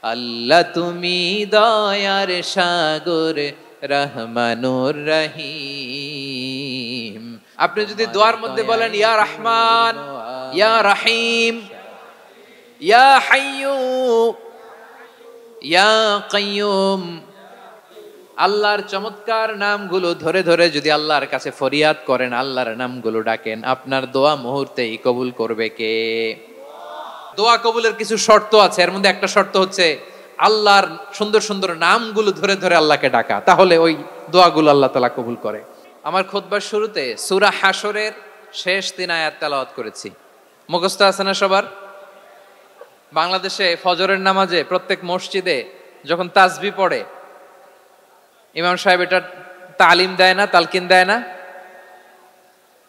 আল্লাহ তুমি দয়ার সাগর রহমানুর রহিম। আপনি যদি দোয়ার মধ্যে বলেন ইয়া রহমান, ইয়া রহিম, ইয়া হাইয়্যু, ইয়া কাইয়্যুম, আল্লাহর চমৎকার নামগুলো ধরে ধরে যদি আল্লাহর কাছে ফরিয়াদ করেন, আল্লাহর নামগুলো ডাকেন, আপনার দোয়া মুহূর্তেই কবুল করবে কে? দোয়া কবুলের কিছু শর্ত আছে, এর মধ্যে একটা শর্ত হচ্ছে আল্লাহর সুন্দর সুন্দর নামগুলো ধরে ধরে আল্লাহকে ডাকা, তাহলে ওই দোয়াগুলো আল্লাহ তাআলা কবুল করে। আমার খুতবার শুরুতে সূরা হাশরের শেষ 3 আয়াত তেলাওয়াত করেছি, মুখস্থ আছে না সবার? বাংলাদেশে ফজরের নামাজে প্রত্যেক মসজিদে যখন তাসবিহ পড়ে ইমাম সাহেব এটা তালিম দেয় না, তালকিন দেয় না?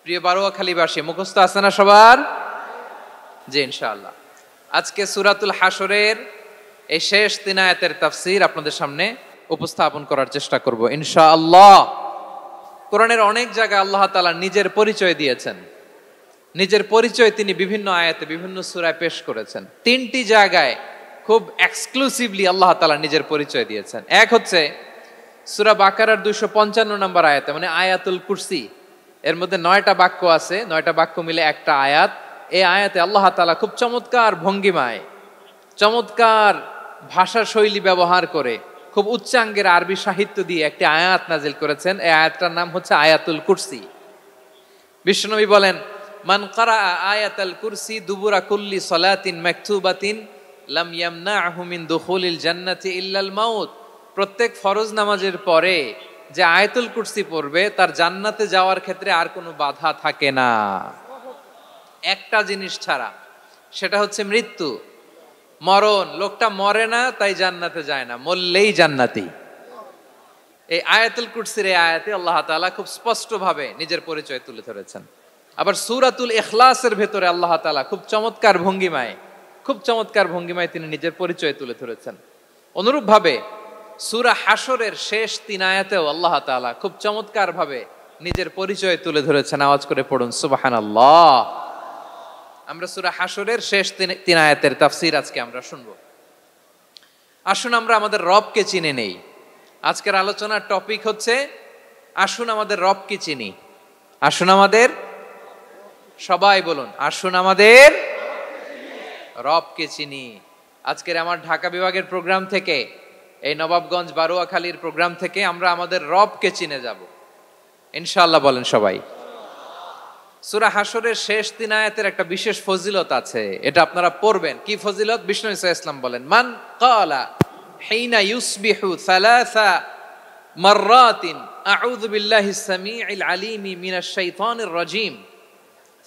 প্রিয় বারোয়াখালীবাসী, মুখস্থ আছে না সবার? জি ইনশাআল্লাহ। আজকে সূরাতুল হাশরের এই শেষ 3 আয়াতের তাফসীর আপনাদের সামনে উপস্থাপন করার চেষ্টা করব ইনশাআল্লাহ। কোরআনের অনেক জায়গায় আল্লাহ তাআলা নিজের পরিচয় দিয়েছেন, নিজের পরিচয় তিনি বিভিন্ন আয়াতে বিভিন্ন সূরায় পেশ করেছেন। 3টি জায়গায় খুব এক্সক্লুসিভলি আল্লাহ তাআলা নিজের পরিচয় দিয়েছেন। এক হচ্ছে সূরা বাকারার 255 নম্বর আয়াতে, মানে আয়াতুল কুরসি, এর মধ্যে 9টা বাক্য আছে, 9টা বাক্য মিলে একটা আয়াত। এই আয়াতে আল্লাহ তাআলা খুব চমৎকার ভঙ্গিমায়, চমৎকার ভাষা শৈলী ব্যবহার করে, খুব উচ্চাঙ্গের আরবি সাহিত্য দিয়ে একটি আয়াত নাজিল করেছেন। এই আয়াতটার নাম হচ্ছে আয়াতুল কুরসি। বিশ্বনবী বলেন, মান ক্বারাআ আয়াতাল কুরসি দুবুরা কুল্লি সালাতিন মাকতুবাতিন লাম ইয়ামনাহু মিন দুখুলিল জান্নাতি ইল্লাল মাউত। প্রত্যেক ফরজ নামাজের পরে যে আয়াতুল কুরসি পড়বে তার জান্নাতে যাওয়ার ক্ষেত্রে আর কোনো বাধা থাকে না, একটা জিনিস ছাড়া, সেটা হচ্ছে মৃত্যু, মরণ। লোকটা মরে না তাই জান্নাতে যায় না, মরলেই জান্নাতি। এই আয়াতুল কুরসির এই আয়াতে আল্লাহ তাআলা খুব স্পষ্টভাবে নিজের পরিচয় তুলে ধরেছেন। আবার সূরাতুল ইখলাসের ভেতরে আল্লাহ তাআলা খুব চমৎকার ভঙ্গিমায় তিনি নিজের পরিচয় তুলে ধরেছেন। অনুরূপভাবে সূরা হাশরের শেষ 3 আয়াতেও আল্লাহ তাআলা খুব চমৎকার ভাবে নিজের পরিচয় তুলে ধরেছেন। আওয়াজ করে পড়ুন সুবহানাল্লাহ। আমরা সূরা হাশরের শেষ 3 আয়াতের তাফসীর আজকে আমরা শুনবো। আসুন আমরা আমাদের রবকে চিনে নেই। আজকের আলোচনার টপিক হচ্ছে আসুন আমাদের রবকে চিনি। আসুন আমাদের, সবাই বলুন, আসুন আমাদের রবকে চিনি। আজকের আমার ঢাকা বিভাগের প্রোগ্রাম থেকে, এই নবাবগঞ্জ বারোয়াখালীর প্রোগ্রাম থেকে আমরা আমাদের রবকে চিনে যাব ইনশাআল্লাহ। বলেন সবাই। সূরা হাশরের শেষ 3 আয়াতের একটা বিশেষ ফজিলত আছে, এটা আপনারা পড়বেন। কি ফজিলত? বিষ্ণু ঈসা ইসলাম বলেন, মান ক্বালা হিনা ইউসবিহু সালাসা মাররাতিন আউযু বিল্লাহিস সামিউল আলিম মিনাশ শাইতানির রাজীম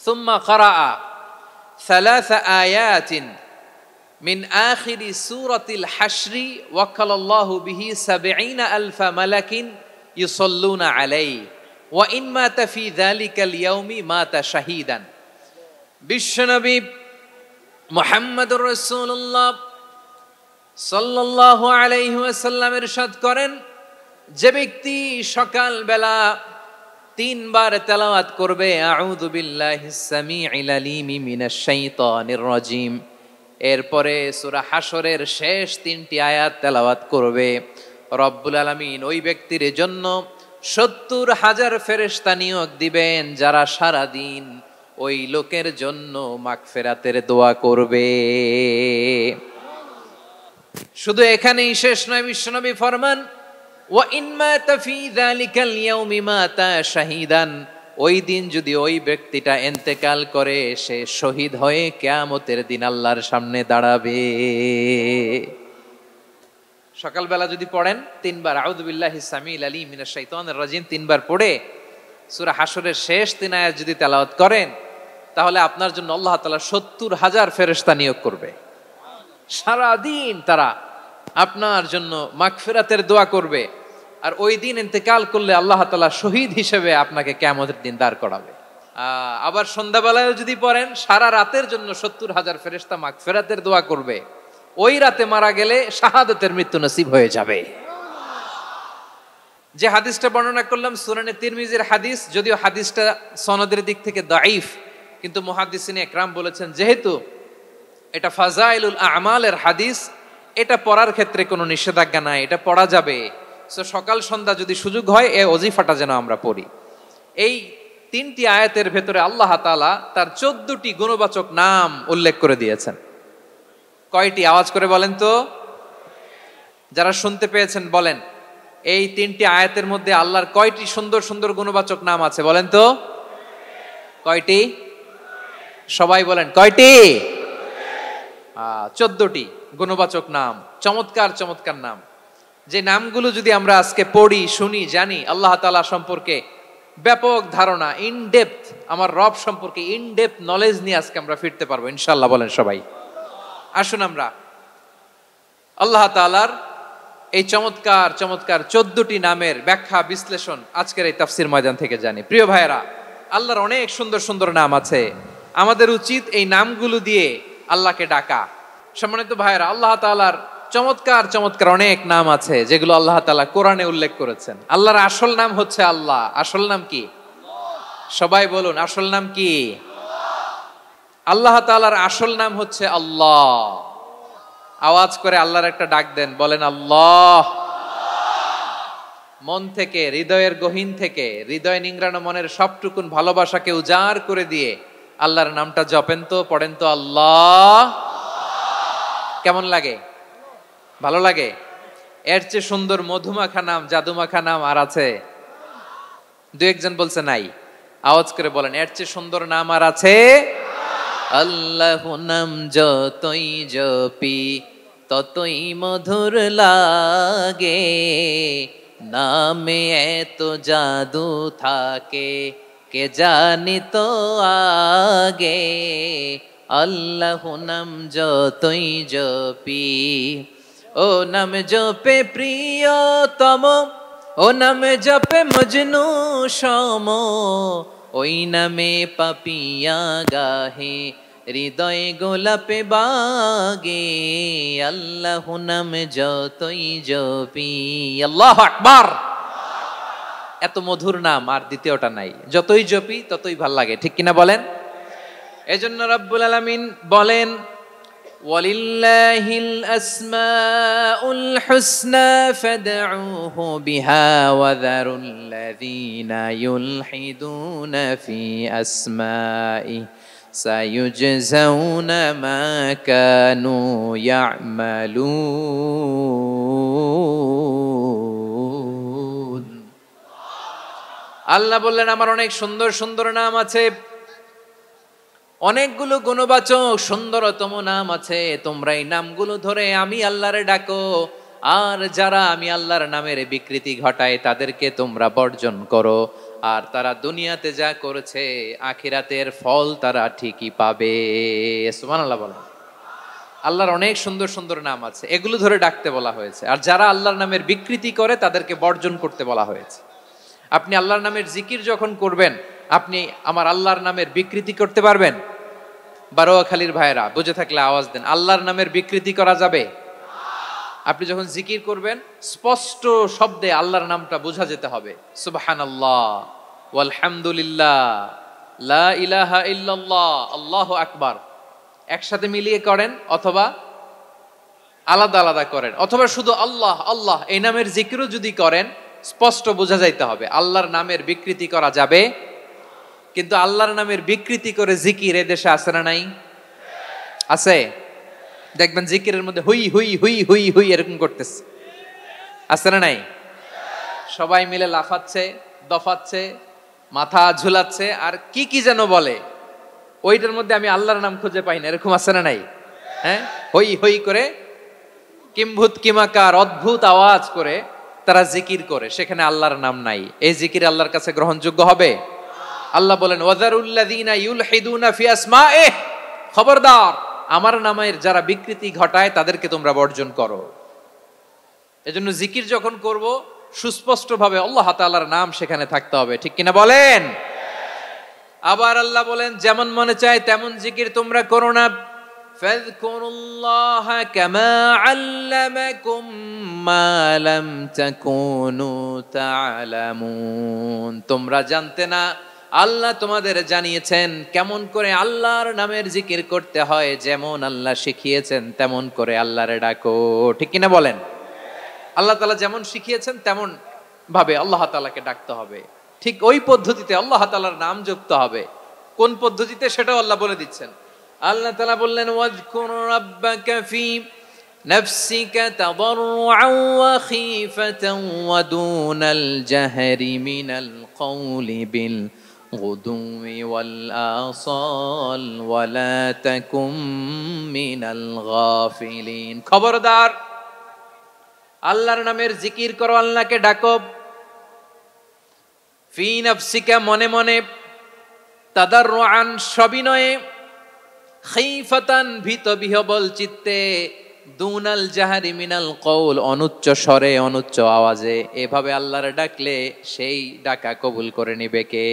সুম্মা ক্বারাআ সালাসা আয়াতিন মিন আখিরি সূরাতিল হাশরি ওয়াক্কালাল্লাহু বিহি ৭০,০০০ মালাকিন ইউসাল্লুনা আলাইহি ওয়া ইন মাতা ফি যালিকাল ইয়াউমি মাতা শাহীদান। বিশ্বনবী মুহাম্মদুর রাসূলুল্লাহ সাল্লাল্লাহু আলাইহি ওয়াসাল্লাম ইরশাদ করেন, যে ব্যক্তি সকাল বেলা 3 বার তেলাওয়াত করবে আউযু বিল্লাহিস সামিউল আলিম মিনাশ শাইতানির রাজীম, এরপরে সূরা হাশরের শেষ 3টি আয়াত তেলাওয়াত করবে, রব্বুল আলামিন ওই ব্যক্তির জন্য ৭০,০০০ ফেরেশতা নিয়োগ দিবেন যারা সারা দিন ওই লোকের জন্য মাগফিরাতের দোয়া করবে। শুধু এখানেই শেষ নয়, বিশ্বনবী ফরমান, ওয়া ইন মাতা ফি যালিকাল ইয়াউমি মাতা শাহীদান, ওই দিন যদি ওই ব্যক্তিটা ইন্তেকাল করে সে শহীদ হয়ে কিয়ামতের দিন আল্লাহর সামনে দাঁড়াবে। সকালবেলা যদি পড়েন 3 বার আউযু বিল্লাহিস সামিউল আলিম মিনাশ শাইতানির রাজীম 3 বার পড়ে সূরা হাশরের শেষ 3 আয়াত যদি তেলাওয়াত করেন, তাহলে আপনার জন্য আল্লাহ তাআলা ৭০,০০০ ফেরেশতা নিয়োগ করবে। সারা দিন তারা আপনার জন্য মাগফিরাতের দোয়া করবে, আর ওই দিন ইন্তেকাল করলে আল্লাহ তাআলা শহীদ হিসেবে আপনাকে কিয়ামতের দিন দাঁড় করাবে। আবার সন্ধ্যাবেলায় যদি পড়েন, সারা রাতের জন্য ৭০,০০০ ফেরেশতা মাগফিরাতের দোয়া করবে। ওই রাতে মারা গেলে শাহাদাতের মৃত্যু নসিব হয়ে যাবে। যে হাদিসটা বর্ণনা করলাম সুনানে তিরমিজির হাদিস, যদিও হাদিসটা সনদের দিক থেকে দাঈফ, কিন্তু মুহাদ্দিসিনে একরাম বলেছেন যেহেতু এটা ফাজাইলুল আমালের হাদিস, এটা পড়ার ক্ষেত্রে কোনো নিষেধাজ্ঞা নাই, এটা পড়া যাবে। সো সকাল সন্ধ্যা যদি সুযোগ হয় এই ওজিফাটা যেন আমরা পড়ি। এই 3টি আয়াতের ভেতরে আল্লাহ তাআলা তার 14টি গুণবাচক নাম উল্লেখ করে দিয়েছেন। কয়টি? আওয়াজ করে বলেন তো, যারা শুনতে পেয়েছেন বলেন। এই 3টি আয়াতের মধ্যে আল্লাহর কয়টি সুন্দর সুন্দর গুণবাচক নাম আছে বলেন তো? কয়টি? সবাই বলেন কয়টি? 14টি গুণবাচক নাম, চমৎকার চমৎকার নাম। যে নামগুলো যদি আমরা আজকে পড়ি, শুনি, জানি, আল্লাহ তাআলা সম্পর্কে ব্যাপক ধারণা, ইন ডেপথ, আমার রব সম্পর্কে ইন ডেপথ নলেজ নিয়ে আজকে আমরা ফিরতে পারবো ইনশাআল্লাহ। বলেন সবাই। আসুন আমরা আল্লাহ তাআলার এই চমৎকার চমৎকার 14টি নামের ব্যাখ্যা বিশ্লেষণ আজকের এই তাফসীর ময়দান থেকে জানি। প্রিয় ভাইয়েরা, আল্লাহর অনেক সুন্দর সুন্দর নাম আছে, আমাদের উচিত এই নামগুলো দিয়ে আল্লাহকে ডাকা। সম্মানিত ভাইয়েরা, আল্লাহ তাআলার চমৎকার চমৎকার অনেক নাম আছে যেগুলো আল্লাহ তাআলা কোরআনে উল্লেখ করেছেন। আল্লাহর আসল নাম হচ্ছে আল্লাহ। আসল নাম কি? সবাই বলুন, আসল নাম কি? আল্লাহ তাআলার আসল নাম হচ্ছে আল্লাহ। আওয়াজ করে আল্লাহর একটা ডাক দেন, বলেন আল্লাহ। মন থেকে, হৃদয়ের গহীন থেকে, হৃদয় নিংড়ানো মনের সবটুকুন ভালোবাসাকে উজাড় করে দিয়ে আল্লাহর নামটা জপেন তো, পড়েন তো আল্লাহ। কেমন লাগে? ভালো লাগে? এর চেয়ে সুন্দর মধুমাখা নাম, জাদুমাখা নাম আর আছে? দু একজন বলছে নাই। আওয়াজ করে বলেন, এর চেয়ে সুন্দর নাম আর আছে? আল্লাহ নাম যতই জপি ততই মধুর লাগে, নামে এত জাদু থাকে কে জানি তো আগে। আল্লাহ নাম যতই জপি, ও নাম জপে প্রিয়তম, ও নাম জপে মজনু সম, ওই নামে পাপিয়া গাহে হৃদয় গোলাপে বাগে। আল্লাহ নাম যতই জপি। আল্লাহু আকবার। এত মধুর নাম আর দ্বিতীয়টা নাই, যতই জপি ততই ভাল লাগে, ঠিক কিনা বলেন? এজন্য রব্বুল আলামিন বলেন, ওয়ালিল্লাহিল আসমাউল হুসনা ফাদউহু বিহা ওয়া যারুল্লাযীনা ইউলহিদুনা ফি আসমাই সায়ুজজাউনা মা কানু ইয়ামালুন। আল্লাহ বললেন, আমার অনেক সুন্দর সুন্দর নাম আছে, অনেকগুলো গুণবাচক সুন্দরতম নাম আছে। তোমরা এই নামগুলো ধরে আমি আল্লাহরে ডাকো, আর যারা আমি আল্লাহর নামের বিকৃতি ঘটায় তাদেরকে তোমরা বর্জন করো। আর তারা দুনিয়াতে যা করেছে আখিরাতের ফল তারা ঠিকই পাবে। সুবহানাল্লাহ বলেন। আল্লাহর অনেক সুন্দর সুন্দর নাম আছে, এগুলো ধরে ডাকতে বলা হয়েছে। আর যারা আল্লাহর নামের বিকৃতি করে তাদেরকে বর্জন করতে বলা হয়েছে। আপনি আল্লাহর নামের জিকির যখন করবেন, আপনি আমার আল্লাহর নামের বিকৃতি করতে পারবেন? বারোয়াখালীর ভাইরা বুঝে থাকলে আওয়াজ দেন, আল্লাহর নামের বিকৃতি করা যাবে? আপনি যখন জিকির করবেন স্পষ্ট শব্দে আল্লাহর নামটা বোঝা যেতে হবে। সুবহানাল্লাহ, ওয়ালহামদুলিল্লাহ, লা ইলাহা ইল্লাল্লাহ, আল্লাহু আকবার। একসাথে মিলিয়ে করেন অথবা আলাদা আলাদা করেন, অথবা শুধু আল্লাহ আল্লাহ এই নামের জিকিরও যদি করেন স্পষ্ট বোঝা যাইতে হবে। আল্লাহর নামের বিকৃতি করা যাবে, কিন্তু আল্লাহর নামের বিকৃতি করে জিকির এ দেশে আছে না নাই? আছে। দেখবেন জিকিরের মধ্যে হুই হুই হুই হুই হুই এরকম করতেছে, আছে না নাই? সবাই মিলে লাফাচ্ছে, দফাচ্ছে, মাথা ঝুলাচ্ছে, আর কি কি যেন বলে, ওইটার মধ্যে আমি আল্লাহর নাম খুঁজে পাই না, এরকম আছে না নাই? হ্যাঁ, হই হই করে কিম্ভূত কিমাকার অদ্ভুত আওয়াজ করে তারা জিকির করে, সেখানে আল্লাহর নাম নাই। এই জিকির আল্লাহর কাছে গ্রহণযোগ্য হবে? আল্লাহ বলেন, ওয়াযারুল্লাযীনা ইউলহিদুনা ফি আসমাইহি, খবরদার আমার নামের যারা বিকৃতি ঘটায় তাদেরকে তোমরা বর্জন করো। এজন্য জিকির যখন করব সুস্পষ্ট ভাবে আল্লাহ তাআলার নাম সেখানে থাকতে হবে, ঠিক কিনা বলেন? আবার আল্লাহ বলেন, যেমন মনে চায় তেমন জিকির তোমরা করো না। ফাযকুরুল্লাহা কামা আল্লামাকুম মা লাম তাকুনু তা'লামুন। তোমরা জানতে না আল্লাহ তোমাদের জানিয়েছেন কেমন করে আল্লাহর নামের জিকির করতে হয়, যেমন আল্লাহ শিখিয়েছেন তেমন করে আল্লাহরে ডাকো। ঠিক কিনা বলেন? আল্লাহ তাআলা যেমন শিখিয়েছেন তেমন ভাবে আল্লাহ তাআলাকে ডাকতে হবে, ঠিক ওই পদ্ধতিতে আল্লাহ তাআলার নাম জপতে হবে। কোন পদ্ধতিতে সেটাও আল্লাহ বলে দিচ্ছেন। আল্লাহ তাআলা বললেন, ওয়াজকুর রাব্বাকা ফি নাফসিকা তাদাররুআন ওয়া খীফাতান ওয়া দুনাল জাহরি মিনাল কওলি বিল গুদুই ওয়াল আসাল ওয়া লা তাকুম মিনাল গাফিলিন। খবরদার, আল্লাহর নামের জিকির করো, আল্লাহকে ডাকো। ফি নাফসিকা, মনে মনে, তাদাররুআন, সবিনয়ে, খীফাতান, ভীত বিহবল চিত্তে, দুনাল জাহারি মিনাল কওল, অনুচ্চ স্বরে অনুচ্চ আওয়াজে। এভাবে আল্লাহর ডাকলে সেই ডাকা কবুল করে নিবে কে?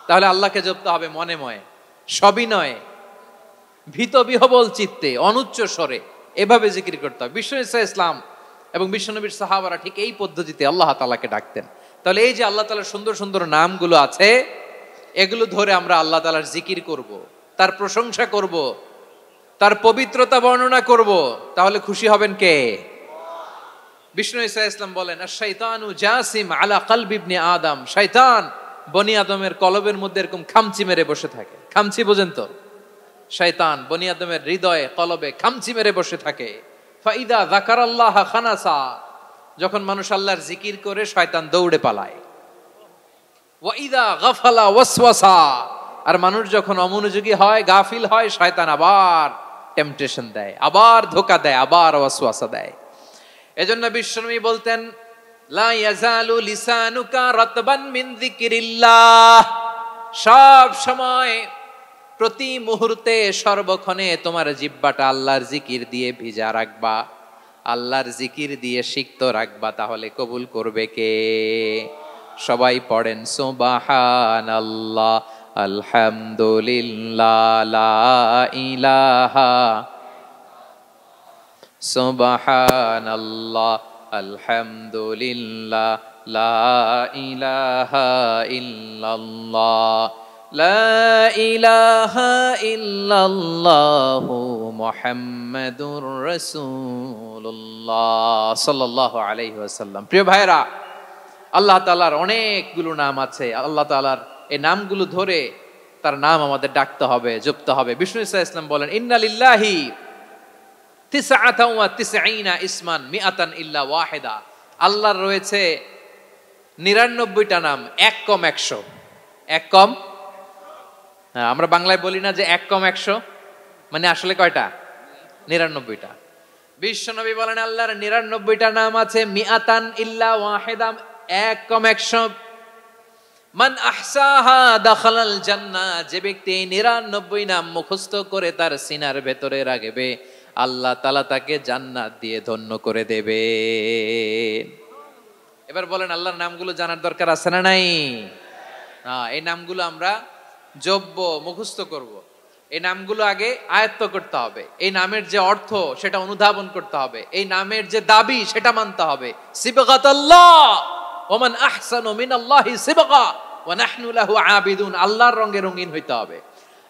তাহলে আল্লাহকে জপতে হবে মনে মনে, সবিনয়ে, ভীত বিহবল চিত্তে, অনুচ্চ স্বরে, এভাবে জিকির করতে হবে। বিশ্বনবী ইসলাম এবং বিশ্বনবীর সাহাবারা ঠিক এই পদ্ধতিতে আল্লাহ তাআলাকে ডাকতেন। তাহলে এই যে আল্লাহ তাআলার সুন্দর সুন্দর নামগুলো আছে, এগুলো ধরে আমরা আল্লাহ তাআলার জিকির করব, তার প্রশংসা করব, তার পবিত্রতা বর্ণনা করব, তাহলে খুশি হবেন কে? বিষ্ণু ঈসা ইসলাম বলেন, আশ-শাইতানু জাসিম আলা কলবি ইবনে আদম, শয়তান বনি আদমের কলবের মধ্যে এরকম খামচি মেরে বসে থাকে। খামচি বোঝেন তো? শয়তান বনি আদমের হৃদয়ে কলবে খামচি মেরে বসে থাকে। ফাইদা যাকারাল্লাহ খানাসা, যখন মানুষ আল্লাহর জিকির করে শয়তান দৌড়ে পালায়। ওয়াইদা গাফালা ওয়াসওয়াসা, আর মানুষ যখন অমনোযোগী হয়, গাফিল হয়, শয়তান আবার টেম্পটেশন দেয়, আবার ধোঁকা দেয়, আবার ওয়াসওয়াসা দেয়। এজন্য বিশ্বনবী বলতেন, লা ইয়াজালু লিসানুকা রাতবান মিন যিকরিল্লাহ, সব সময়, প্রতি মুহূর্তে, সর্বক্ষণে তোমার জিহ্বাটা আল্লাহর জিকির দিয়ে ভিজা রাখবা, আল্লাহর জিকির দিয়ে সিক্ত রাখবা, তাহলে কবুল করবে কে? সবাই পড়েন সুবহানাল্লাহ, আলহামদুলিল্লাহ, লা ইলাহা, সুবহানাল্লাহ, আলহামদুলিল্লাহ, লা ইলাহা ইল্লাল্লাহ, লা ইলাহা ইল্লাল্লাহু মুহাম্মাদুর রাসূলুল্লাহ সাল্লাল্লাহু আলাইহি ওয়াসাল্লাম। প্রিয় ভাইরা, আল্লাহ তাআলার অনেকগুলো নাম আছে। আল্লাহ তাআলার এই নামগুলো ধরে তার নাম আমাদের ডাকতে হবে, জপতে হবে। বিষ্ণু ঈসা ইসলাম বলেন, ইন্না লিল্লাহি তিসআতান ওয়া তিসঈনা ইসমান মিআতান ইল্লা ওয়াহিদা, আল্লাহর রয়েছে 99টা নাম, এক কম 100। এক কম, আমরা বাংলায় বলি না যে এক কম 100, মানে আসলে কয়টা? 99টা। বিশ্বনবী বলেন, আল্লাহর 99টা নাম আছে, মিআতান ইল্লা ওয়াহিদা, এক কম 100। মান আহসাহা দাখালাল জান্নাহ, যে ব্যক্তি 99 নাম মুখস্থ করে তার সিনার ভেতরে রাখবে, আল্লাহ তাআলা তাকে জান্নাত দিয়ে ধন্য করে দেবে। এবার বলেন, আল্লাহর নামগুলো জানার দরকার আছে না নাই? এই নামগুলো আমরা জপব, মুখস্থ করব। এই নামগুলো আগে আয়ত্ত করতে হবে। এই নামের যে অর্থ সেটা অনুধাবন করতে হবে। এই নামের যে দাবি সেটা মানতে হবে। সিবগাতাল্লাহ ওয়া মান আহসানু মিনাল্লাহি সিবগা ওয়া নাহনু লাহু আবিদুন, আল্লাহর রঙে রঙিন হইতে হবে।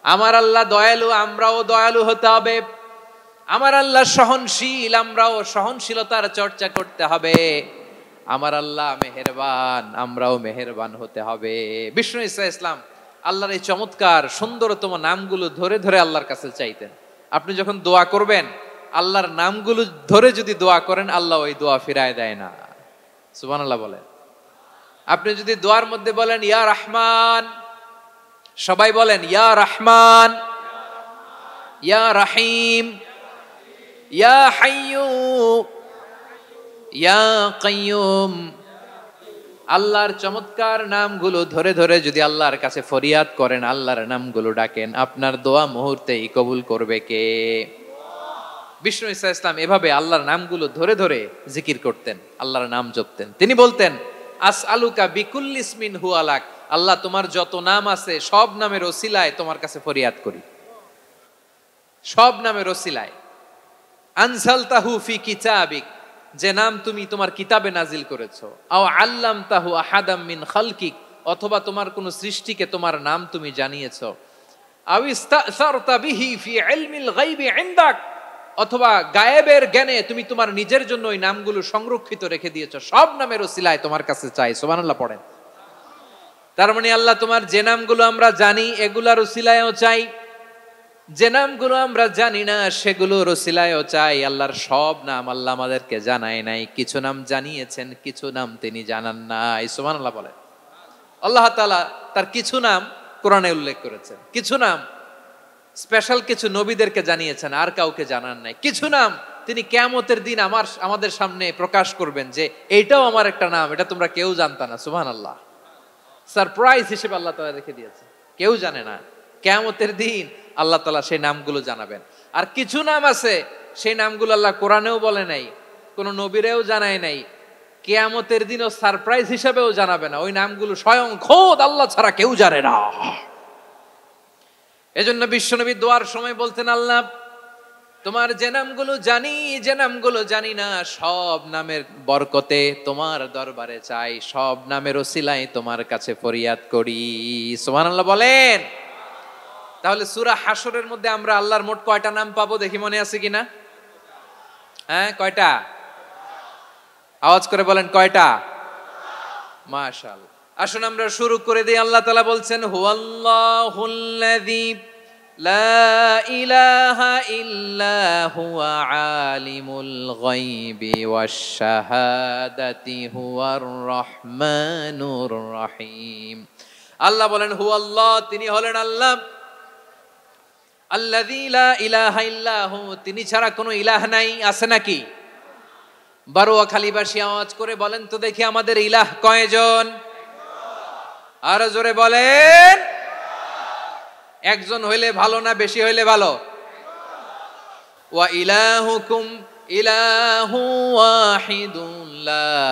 আমার আল্লাহ দয়ালু, আমরাও দয়ালু হতে হবে। আমার আল্লাহ সহনশীল, আমরাও সহনশীলতার চর্চা করতে হবে। আমার আল্লাহ মেহেরবান, আমরাও মেহেরবান হতে হবে। বিষ্ণু ঈসা ইসলাম আল্লাহর এই চমৎকার সুন্দরতম নামগুলো ধরে ধরে আল্লাহর কাছে চাইতেন। আপনি যখন দোয়া করবেন, আল্লাহর নামগুলো ধরে যদি দোয়া করেন, আল্লাহ ওই দোয়া ফিরায় দেয় না। সুবহানাল্লাহ বলেন। আপনি যদি দোয়ার মধ্যে বলেন ইয়া রহমান, সবাই বলেন ইয়া রহমান, ইয়া রহিম, ইয়া হাইয়ু, ইয়া কাইয়ুম, আল্লাহর চমৎকার নামগুলো ধরে ধরে যদি আল্লাহর কাছে ফরিয়াদ করেন, আল্লাহর নামগুলো ডাকেন, আপনার দোয়া মুহূর্তেই কবুল করবে কে? বিষ্ণু ঈসা ইসলাম এভাবে আল্লাহর নামগুলো ধরে ধরে জিকির করতেন, আল্লাহর নাম জপতেন। তিনি বলতেন, আসআলুকা বিকুল্লি ইসমিন হুয়া লাক, আল্লাহ তোমার যত নাম আছে সব নামের ওসিলায় তোমার কাছে ফরিয়াদ করি, সব নামের ওসিলায়। আনসালতাহু ফি কিতাবিক, যে নাম তুমি তোমার কিতাবে নাজিল করেছো। আও আল্লামতাহু আহাদাম মিন খালকিক, অথবা তোমার কোন সৃষ্টিকে তোমার নাম তুমি জানিয়েছো, আও ইস্তাসারতা বিহি ফি ইলমিল গায়বি ইনদাক, অথবা গায়েবের জ্ঞানে তুমি তোমার নিজের জন্য ওই নামগুলো সংরক্ষিত রেখে দিয়েছো, সব নামের ওসিলায় তোমার কাছে চাই। সুবহানাল্লাহ পড়েন। তার মানে আল্লাহ তোমার যে নামগুলো আমরা জানি এগুলার ওসিলায়ও চাই, যে নামগুলো আমরা জানি না সেগুলোর ওসিলায়ও চাই। আল্লাহর সব নাম আল্লাহ আমাদেরকে জানায় নাই, কিছু নাম জানিয়েছেন, কিছু নাম তিনি জানান নাই। সুবহানাল্লাহ বলেন। আল্লাহ তাআলা তার কিছু নাম কোরআনে উল্লেখ করেছেন, কিছু নাম স্পেশাল কিছু নবীদেরকে জানিয়েছেন, আর কাউকে জানান নাই। কিছু নাম তিনি কিয়ামতের দিন আমাদের সামনে প্রকাশ করবেন যে এইটাও আমার একটা নাম, এটা তোমরা কেউ জানতা না। সুবহানাল্লাহ, সারপ্রাইজ হিসেবে আল্লাহ তাআলা রেখে দিয়েছে, কেউ জানে না। কিয়ামতের দিন আল্লাহ তাআলা সেই নামগুলো জানাবেন। আর কিছু নাম আছে সেই নামগুলো আল্লাহ কোরআনেও বলে নাই, কোন নবীরেও জানায় নাই, কিয়ামতের দিনও সারপ্রাইজ হিসেবেও জানাবে না। ওই নামগুলো স্বয়ং খোদ আল্লাহ ছাড়া কেউ জানে না। এজন্য বিশ্বনবী দোয়ার সময় বলতেন, আল্লাহ তোমার যে নামগুলো জানি, যে নামগুলো জানি না, সব নামের বরকতে তোমার দরবারে চাই, সব নামের ওসিলায় তোমার কাছে ফরিয়াদ করি। সুবহানাল্লাহ বলেন। তাহলে সূরা হাশরের মধ্যে আমরা আল্লাহর মোট কয়টা নাম পাবো দেখি, মনে আছে কিনা? হ্যাঁ, কয়টা? আওয়াজ করে বলেন, কয়টা? মাশাআল্লাহ। আসুন আমরা শুরু করে দিই। আল্লাহ তাআলা বলছেন, হুয়াল্লাহুল্লাযী লা ইলাহা ইল্লা হুয়া আলিমুল গায়বি ওয়াশ শাহাদাতি হুয়ার রহমানুর রহিম। আল্লাহ বলেন হুয়াল্লাহ, তিনি হলেন আল্লাহ, আল্লাযী লা ইলাহা ইল্লা হু, তিনি ছাড়া কোনো ইলাহ নাই। আছে নাকি? বারোয়াখালীবাসী আওয়াজ করে বলেন তো দেখি, আমাদের ইলাহ কয়জন? আরো জোরে বলেন। একজন হইলে ভালো না বেশি হইলে ভালো? ওয়া ইলাহুকুম ইলাহু ওয়াহিদুন লা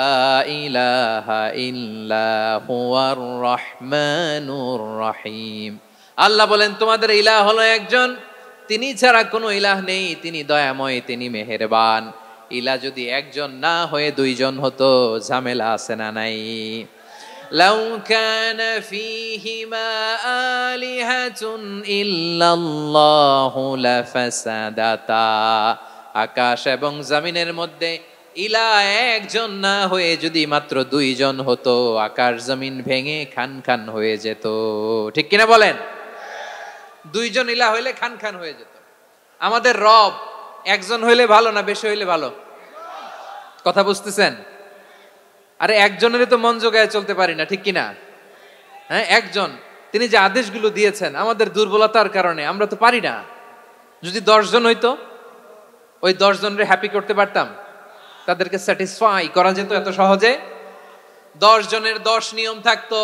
ইলাহা ইল্লা হুয়ার রহমানুর রহিম। আল্লাহ বলেন তোমাদের ইলাহ হলো একজন, তিনি ছাড়া কোনো ইলাহ নেই, তিনি দয়াময়, তিনি মেহেরবান। ইলাহ যদি একজন না হয়ে দুইজন হতো, ঝামেলা আছে না নাই? লাউ কানা ফীহিমা আলিহাতুন ইল্লাল্লাহু লাফাসাদাতা, আকাশ এবং জমিনের মধ্যে ইলাহ একজন না হয়ে যদি মাত্র দুইজন হতো, আকাশ জমিন ভেঙে খান খান হয়ে যেত। ঠিক কিনা বলেন? দুইজন ইলাহ হইলে খান খান হয়ে যেত। আমাদের রব একজন হইলে ভালো না বেশি হইলে ভালো? কথা বুঝতেছেন? আরে একজনেরই তো মন জোগায় চলতে পারি না, ঠিক কিনা? হ্যাঁ, একজন, তিনি যে আদেশগুলো দিয়েছেন আমাদের দুর্বলতার কারণে আমরা তো পারি না। যদি 10 জন হইতো, ওই 10 জনের হ্যাপি করতে পারতাম, তাদেরকে স্যাটিসফাই করা যেত এত সহজে? 10 জনের 10 নিয়ম থাকতো।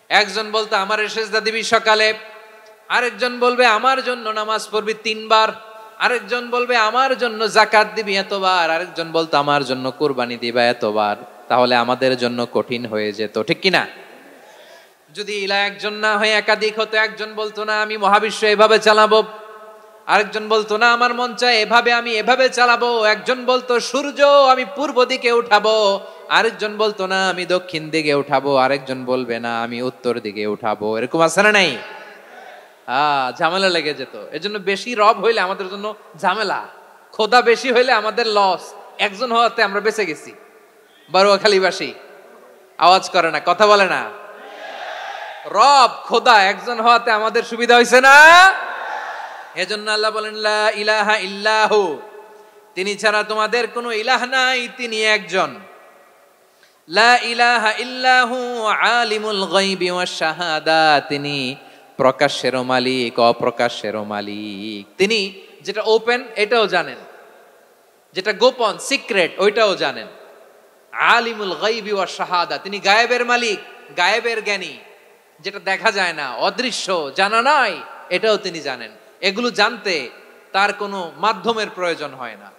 একজন বলতো আমার সেজদা দিবি সকালে, আরেকজন বলবে আমার জন্য নামাজ পড়বি 3 বার, আরেকজন বলবে আমার জন্য যাকাত দিবি এতবার, আরেকজন বলতো আমার জন্য কুরবানি দিবা এতবার। তাহলে আমাদের জন্য কঠিন হয়ে যেত, ঠিক কিনা? যদি ইলাহ একজন না হয়ে একাধিক হতো, একজন বলতো না আমি মহাবিশ্ব এভাবে চালাবো, আরেকজন বলতো না আমার মন চায় এভাবে, আমি এভাবে চালাবো, একজন বলতো সূর্য আমি পূর্ব দিকে উঠাবো, আরেকজন বলতো না আমি দক্ষিণ দিকে উঠাবো, আরেকজন বলবে না আমি উত্তর দিকে উঠাবো। এরকম আছে না নাই? ঝামেলা লেগে যেত। এজন্য বেশি রব হইলে আমাদের জন্য ঝামেলা, খোদা বেশি হইলে আমাদের লস। একজন হওয়াতে আমরা বেঁচে গেছি। বারোয়াখালীবাসী আওয়াজ করে না, কথা বলে না। রব খোদা একজন হওয়াতে আমাদের সুবিধা হয়েছে না? এজন্য আল্লাহ বলেন লা ইলাহা ইল্লাহু, তিনি ছাড়া তোমাদের কোনো ইলাহ নাই, তিনি একজন। লা ইলাহা ইল্লাহু আলিমুল গায়বি ওয়াশ শাহাদা, তিনি প্রকাশ্যেরও মালিক অপ্রকাশ্যেরও মালিক। তিনি যেটা ওপেন এটাও জানেন, যেটা গোপন সিক্রেট ওইটাও জানেন। আলিমুল গায়বি ওয়াশ শাহাদা, তিনি গায়েবের মালিক, গায়েবের জ্ঞানী, যেটা দেখা যায় না, অদৃশ্য, জানা নাই, এটাও তিনি জানেন। এগুলো জানতে তার কোনো মাধ্যমের প্রয়োজন হয় না।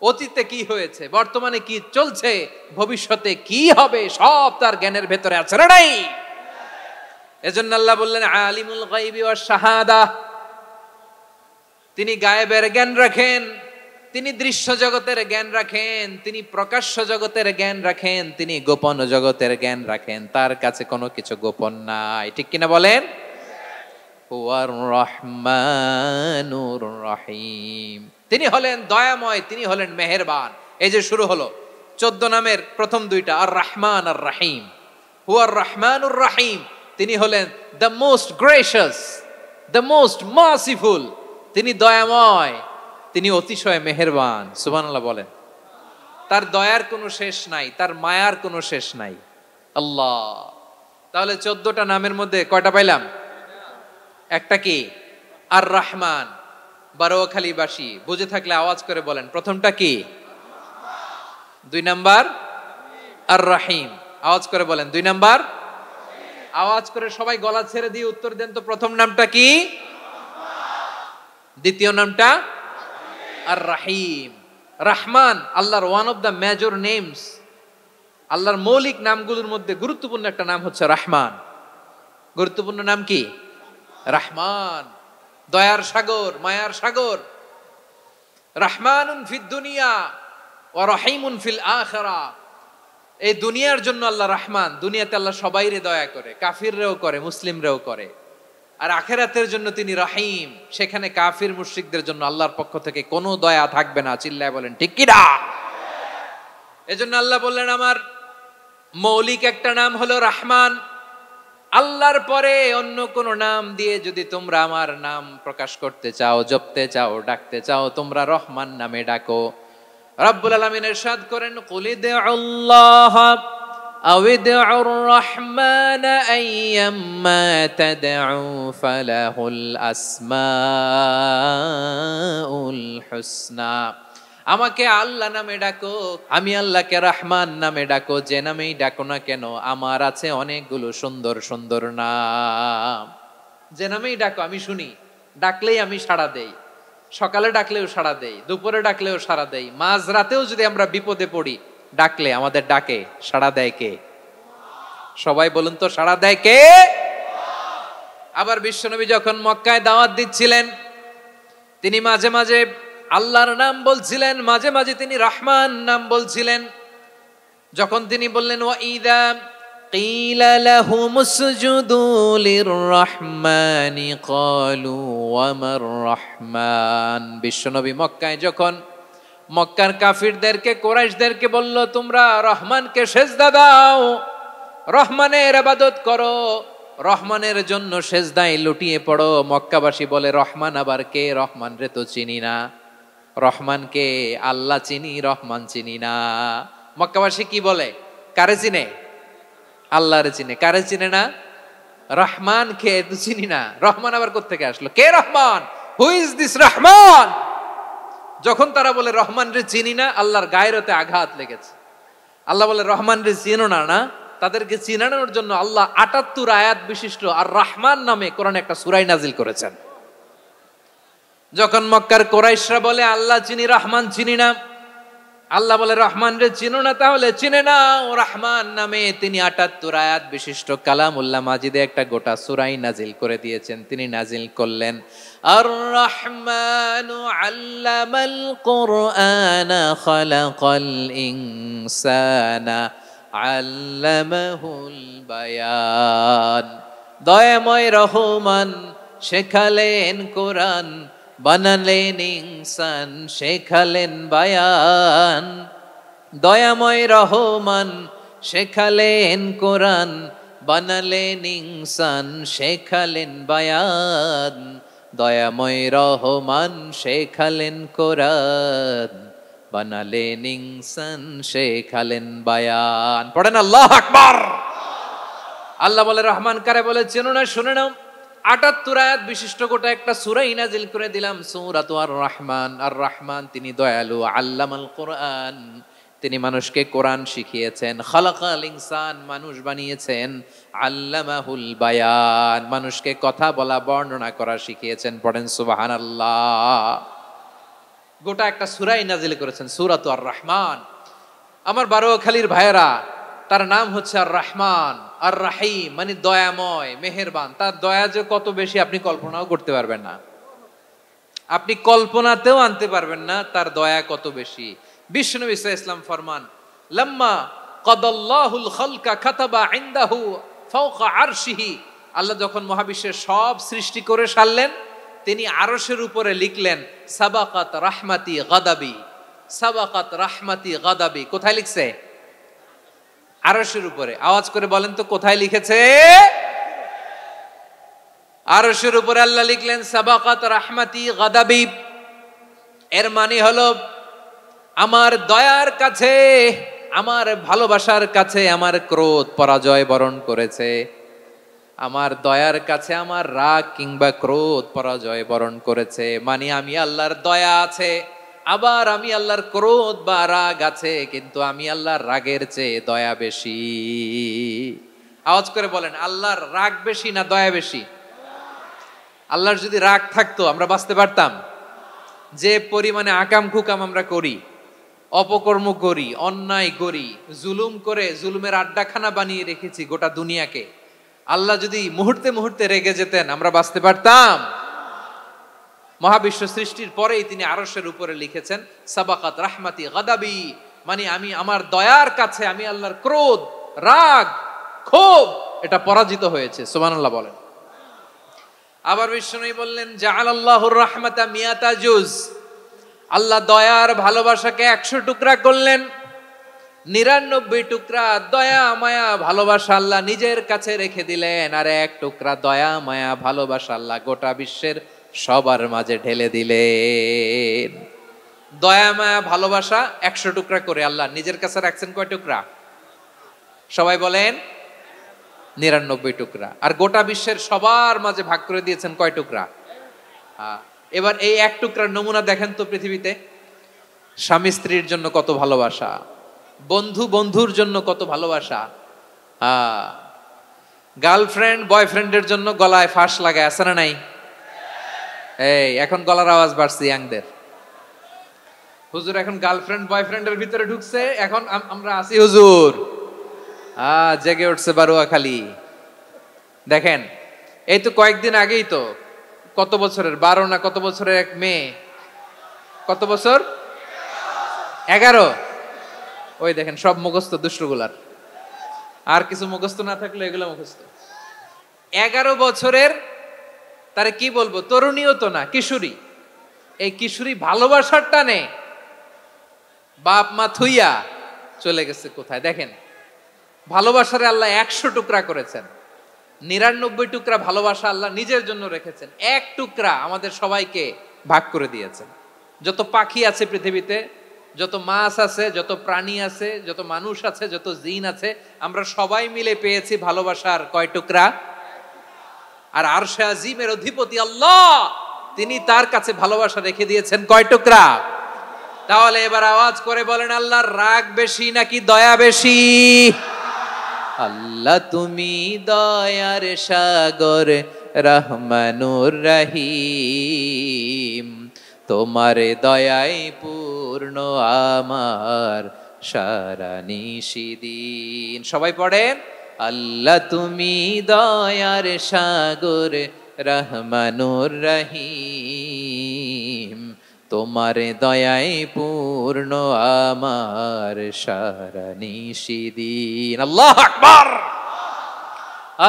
অতীতে কি হয়েছে, বর্তমানে কি চলছে, ভবিষ্যতে কি হবে, সব তার জ্ঞানের ভেতরে আছে না নাই? এজন্য আল্লাহ বললেন আলিমুল গায়বি ওয়াশ শাহাদা, তিনি গায়েবের জ্ঞান রাখেন। তিনি দৃশ্য জগতের জ্ঞান রাখেন, তিনি প্রকাশ্য জগতের জ্ঞান রাখেন, তিনি গোপন জগতের জ্ঞান রাখেন, তার কাছে কোনো কিছু গোপন নাই। ঠিক কিনা বলেন? হুয়ার রহমানুর রহিম, তিনি হলেন দয়াময়, তিনি হলেন মেহেরবান। এই যে শুরু হলো 14 নামের প্রথম দুইটা, আর রহমান আর রহিম। হুয়ার রহমানুর রহিম, তিনি হলেন the most gracious, the most merciful, তিনি দয়াময়, তিনি অতিশয় মেহেরবান। সুবহানাল্লাহ বলেন। তার দয়ার কোনো শেষ নাই, তার মায়ার কোনো শেষ নাই। আল্লাহ, তাহলে 14টা নামের মধ্যে কয়টা পাইলাম? একটা কি? আর রহমান। বারোয়াখালীবাসী বুঝে থাকলে আওয়াজ করে বলেন, প্রথমটা কি? 2 নাম্বার আর রহিম। আওয়াজ করে বলেন 2 নাম্বার। আওয়াজ করে সবাই গলা ছেড়ে দিয়ে উত্তর দেন তো, প্রথম নামটা কি? দ্বিতীয় নামটা? আর রহিম। রহমান আল্লাহর one of the major names, আল্লাহর মৌলিক নামগুলোর মধ্যে গুরুত্বপূর্ণ একটা নাম হচ্ছে রহমান। গুরুত্বপূর্ণ নাম কি? রহমান, দয়ার সাগর, মায়ার সাগর। রহমানুন ফিদ দুনিয়া ওয়া রহিমুন ফিল আখিরা। এই দুনিয়ার জন্য আল্লাহ রহমান, দুনিয়াতে আল্লাহ সবাইরে দয়া করে, কাফিররেও করে, মুসলিমরেও করে। আর আখিরাতের জন্য তিনি রহিম, সেখানে কাফির মুশরিকদের জন্য আল্লাহর পক্ষ থেকে কোনো দয়া থাকবে না। চিল্লায় বলেন ঠিক কি না? এজন্য আল্লাহ বললেন আমার মৌলিক একটা নাম হলো রহমান। আল্লাহর পরে অন্য কোন নাম দিয়ে যদি তোমরা আমার নাম প্রকাশ করতে চাও, জপতে চাও, ডাকতে চাও, তোমরা রহমান নামে ডাকো। রব্বুল আলামিন ইরশাদ করেন, কুলিদুল্লাহ আউিদুর রহমান আইয়াম্মা তাদউ ফালাহুল আসমাউল হুসনা। আমাকে আল্লাহ নামে ডাকো, আমি আল্লাহকে রহমান নামে ডাকো, যে নামেই ডাকো না কেন আমার আছে অনেকগুলো সুন্দর সুন্দর নাম। যে নামেই ডাকো আমি শুনি, ডাকলেই আমি সাড়া দেই। সকালে ডাকলেও সাড়া দেই, দুপুরে ডাকলেও সাড়া দেই, মাঝ রাতেও যদি আমরা বিপদে পড়ি ডাকলে আমাদের ডাকে সাড়া দেয় কে? সবাই বলুন তো, সাড়া দেয় কে? আবার বিশ্বনবী যখন মক্কায় দাওয়াত দিচ্ছিলেন, তিনি মাঝে মাঝে আল্লাহর নাম বলছিলেন, মাঝে মাঝে তিনি রহমান নাম বলছিলেন। যখন তিনি বললেন ওয়াইদা কিলা লাহুমুসজুদু লিররহমানি ক্বালু ওয়ামার রহমান। বিশ্বনবী মক্কায় যখন মক্কার কাফিরদেরকে, কুরাইশদেরকে বলল তোমরা রহমানকে সেজদা দাও, রহমানের ইবাদত করো, রহমানের জন্য সেজদায় লুটিয়ে পড়ো, মক্কাবাসী বলে রহমান আবার কে? রহমান রে তো চিনি না। রহমানকে আল্লাহ চিনি, রহমান চিনি না। মক্কাবাসী কি বলে? কারে চিনে? আল্লাহরে চিনে। কারে চিনে না? রহমান কে তো চিনি না। রহমান আবার কোত্থেকে আসলো? কে Rahman? Who is this Rahman? যখন তারা বলে রহমান রে চিনি না, আল্লাহর গায়রতে আঘাত লেগেছে। আল্লাহ বলে রহমান রে চিনো না, না? তাদেরকে চিনানোর জন্য আল্লাহ ৭৮ আয়াত বিশিষ্ট আর রহমান নামে কোরআনে একটা সূরা নাজিল করেছেন। যখন মক্কার কুরাইশরা বলে আল্লাহ চিনি, রহমান চিনি না, আল্লাহ বলে রহমান রে চিনো না, তাহলে চিনে নাও রহমান নামে। তিনি ৭৮ আয়াত বিশিষ্ট কালামুল্লাহ মাজিদে একটা গোটা সূরাই নাজিল করে দিয়েছেন। তিনি নাজিল করলেন আর রহমানু আল্লামাল কুরআনা খালাকাল ইনসানা আল্লামাহুল বায়ান। দয়াময় রহমান শেখালেন কোরআন, বানালেন ইনসান, শেখালেন বায়ান। দয়াময় রহমান শেখালেন কোরআন, বানালেন ইনসান, শেখালেন বায়ান। দয়াময় রহমান শেখালেন কোরআন, বানালেন ইনসান, শেখালেন বায়ান। পড়েন আল্লাহু আকবার। আল্লাহ বলে রহমান কারে বলে চেনো না? শুনে নাও, ৭৮ আয়াত বিশিষ্ট গোটা একটা সূরাই নাজিল করে দিলাম, সূরাতু আর রহমান। আর রহমান তিনি দয়ালু, আল্লামাল কোরআন, তিনি মানুষকে কোরআন শিখিয়েছেন। খালাকাল ইনসান, মানুষ বানিয়েছেন। আল্লামাহুল বায়ান, মানুষকে কথা বলা, বর্ণনা করা শিখিয়েছেন। পড়েন সুবহানাল্লাহ। গোটা একটা সূরাই নাজিল করেছেন, সূরাতু আর রহমান। আমার বারোয়াখালীর ভাইয়েরা, তার নাম হচ্ছে আর রহমান আর রাহিম, মানে দয়াময়, মেহেরবান। তার দয়া যে কত বেশি আপনি কল্পনাও করতে পারবেন না। আপনি কল্পনাতেও আনতে পারবেন না তার দয়া কত বেশি। বিশ্বনবী সাল্লাল্লাহু আলাইহি ওয়াসাল্লাম ফরমান, লাম্মা কাদাল্লাহুল খালকা কাতাবা ইনদাহু ফাওকা আরশিহি, আল্লাহ যখন মহাবিশ্বের সব সৃষ্টি করে সারলেন, তিনি আরশের উপরে লিখলেন সাবাকাত রাহমাতি গাদাবি, সাবাকাত রাহমাতি গাদাবি। কোথায় লিখছে? আরশের উপরে। আওয়াজ করে বলেন তো কোথায় লিখেছে? আরশের উপরে আল্লাহ লিখলেন সাবাকাত রাহমাতি গাদাবি। এর মানে হলো আমার দয়ার কাছে, আমার ভালোবাসার কাছে আমার ক্রোধ পরাজয় বরণ করেছে, আমার দয়ার কাছে আমার রাগ কিংবা ক্রোধ পরাজয় বরণ করেছে। মানে আমি আল্লাহর দয়া আছে, আবার আমি আল্লাহর ক্রোধ বা রাগ আছে, কিন্তু আমি আল্লাহর রাগের চেয়ে দয়া বেশি। আওয়াজ করে বলেন, আল্লাহর রাগ বেশি না দয়া বেশি? আল্লাহর যদি রাগ থাকতো আমরা বাঁচতে পারতাম? যে পরিমাণে আকাম খুকাম আমরা করি, অপকর্ম করি, অন্যায় করি, জুলুম করে জুলুমের আড্ডাখানা বানিয়ে রেখেছি গোটা দুনিয়াকে, আল্লাহ যদি মুহূর্তে মুহূর্তে রেগে যেতেন আমরা বাঁচতে পারতাম? মহাবিশ্ব সৃষ্টির পরেই তিনি আরশের উপরে লিখেছেন সাবাকাত রাহমাতি গাদাবি, মানে আমি আমার দয়ার কাছে আমি আল্লাহর ক্রোধ, রাগ, ক্ষোভ এটা পরাজিত হয়েছে। সুবহানাল্লাহ বলেন। আবার বিষ্ণু বললেন জাআলাল্লাহুর রাহমাতা মিয়াতা জুজ, আল্লাহ দয়ার ভালোবাসাকে 100 টুকরা করলেন। 99 টুকরা দয়া মায়া ভালোবাসা আল্লাহ নিজের কাছে রেখে দিলেন, আর 1 টুকরা দয়া মায়া ভালোবাসা আল্লাহ গোটা বিশ্বের সবার মাঝে ঢেলে দিলেন। দয়া মায়া ভালোবাসা 100 টুকরা করে আল্লাহ নিজের কাছে রাখছেন কয় টুকরা? সবাই বলেন 99 টুকরা। আর গোটা বিশ্বের সবার মাঝে ভাগ করে দিয়েছেন কয় টুকরা? এবার এই 1 টুকরার নমুনা দেখেন তো পৃথিবীতে। স্বামী স্ত্রীর জন্য কত ভালোবাসা, বন্ধু বন্ধুর জন্য কত ভালোবাসা, গার্লফ্রেন্ড বয়ফ্রেন্ডের জন্য গলায় ফাঁস লাগায়, আছে না নাই? এই এখন গলার আওয়াজ বাড়ছে ইয়াংদের। হুজুর এখন গার্লফ্রেন্ড বয়ফ্রেন্ডের ভিতরে ঢুকছে, এখন আমরা আছি হুজুর। জেগে উঠছে বারুয়াখালী। দেখেন এই তো কয়েকদিন আগেই তো, কত বছরের 12 না কত বছরের এক মেয়ে, কত বছর? 11। ওই দেখেন সব মুখস্থ দুষ্টগুলার, আর কিছু মুখস্থ না থাকলে এগুলো মুখস্থ। 11 বছরের, তারে কি বলবো, তরুণীও তো না, কিশোরী। এই কিশোরী ভালোবাসার টানে বাপ মা থুইয়া চলে গেছে কোথায়? দেখেন ভালোবাসারে আল্লাহ 100 টুকরা করেছেন, 99 টুকরা ভালোবাসা আল্লাহ নিজের জন্য রেখেছেন, 1 টুকরা আমাদের সবাইকে ভাগ করে দিয়েছেন। যত পাখি আছে পৃথিবীতে, যত মাছ আছে, যত প্রাণী আছে, যত মানুষ আছে, যত জিন আছে, আমরা সবাই মিলে পেয়েছি ভালোবাসার কয় টুকরা? আর আরশে আজিমের অধিপতি আল্লাহ, তিনি তার কাছে ভালোবাসা রেখে দিয়েছেন কয় টুকরা? তাহলে এবার আওয়াজ করে বলেন, আল্লাহর রাগ বেশি নাকি দয়া বেশি? আল্লাহ তুমি দয়ার সাগর রহমানুর রহিম, তোমার দয়ায় পূর্ণ আমার সারা নিশিদিন। সবাই পড়েন, আল্লাহ তুমি দয়ার সাগর রহমানুর রহিম, তোমার দয়ায় পূর্ণ আমার সারা নিশিদিন। আল্লাহু আকবার।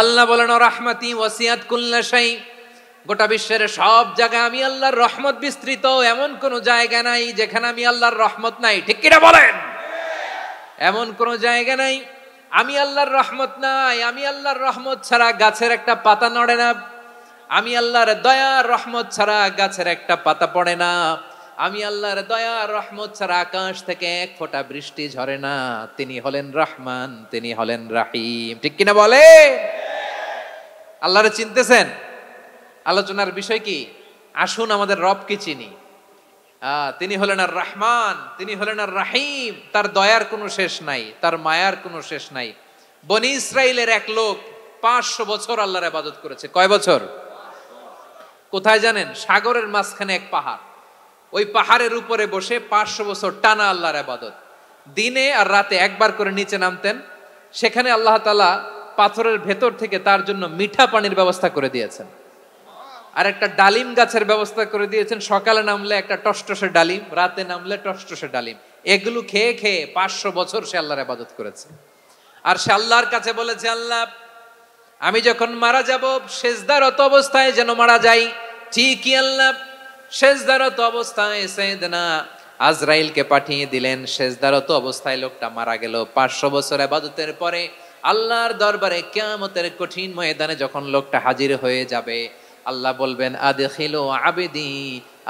আল্লাহ বলেন রাহমাতি ওয়াসিয়াত কুল্লা শাই, গোটা বিশ্বের সব জায়গায় আমি আল্লাহর রহমত বিস্তৃত, এমন কোন জায়গা নাই যেখানে আমি আল্লাহর রহমত নাই। ঠিক কিনা বলেন? এমন কোন জায়গা নাই আমি আল্লাহর রহমত নাই। আমি আল্লাহর রহমত ছাড়া গাছের একটা পাতা নড়ে না, আমি আল্লাহর দয়ার রহমত ছাড়া গাছের একটা পাতা পড়ে না, আমি আল্লাহর দয়ার রহমত ছাড়া আকাশ থেকে 1 ফোঁটা বৃষ্টি ঝরে না। তিনি হলেন রহমান, তিনি হলেন রাহিম। ঠিক কিনা বলে? আল্লাহরে চিনতেছেন? আলোচনার বিষয় কি? আসুন আমাদের রবকে চিনি। তিনি হলেন আর রহমান, তিনি হলেন আর রাহিম। তার দয়ার কোনো শেষ নাই, তার মায়ার কোনো শেষ নাই। বনি ইসরাইলের এক লোক 500 বছর আল্লাহর ইবাদত করেছে। কয় বছর? কোথায় জানেন? সাগরের মাঝখানে এক পাহাড়, ওই পাহাড়ের উপরে বসে 500 বছর টানা আল্লাহর ইবাদত। দিনে আর রাতে একবার করে নিচে নামতেন। সেখানে আল্লাহ তাআলা পাথরের ভেতর থেকে তার জন্য মিঠা পানির ব্যবস্থা করে দিয়েছেন। আর একটা ডালিম গাছের ব্যবস্থা করে দিয়েছেন, সকালে নামলে একটা টসটসে ডালিম, রাতে নামলে টসটসে ডালিম। এগুলো খেয়ে খেয়ে 500 বছর সে আল্লাহর ইবাদত করেছে। আর সে আল্লাহর কাছে বলেছে, আল্লাহ আমি যখন মারা যাব সেজদারত অবস্থায় যেন মারা যাই। ঠিকই আল্লাহ সেজদারত অবস্থায় সাইয়েদনা আজরাইলকে পাঠিয়ে দিলেন, সেজদারত অবস্থায় লোকটা মারা গেল। 500 বছর ইবাদতের পরে আল্লাহর দরবারে কিয়ামতের কঠিন ময়দানে যখন লোকটা হাজির হয়ে যাবে, আল্লাহ বলবেন আদখিলু আবদি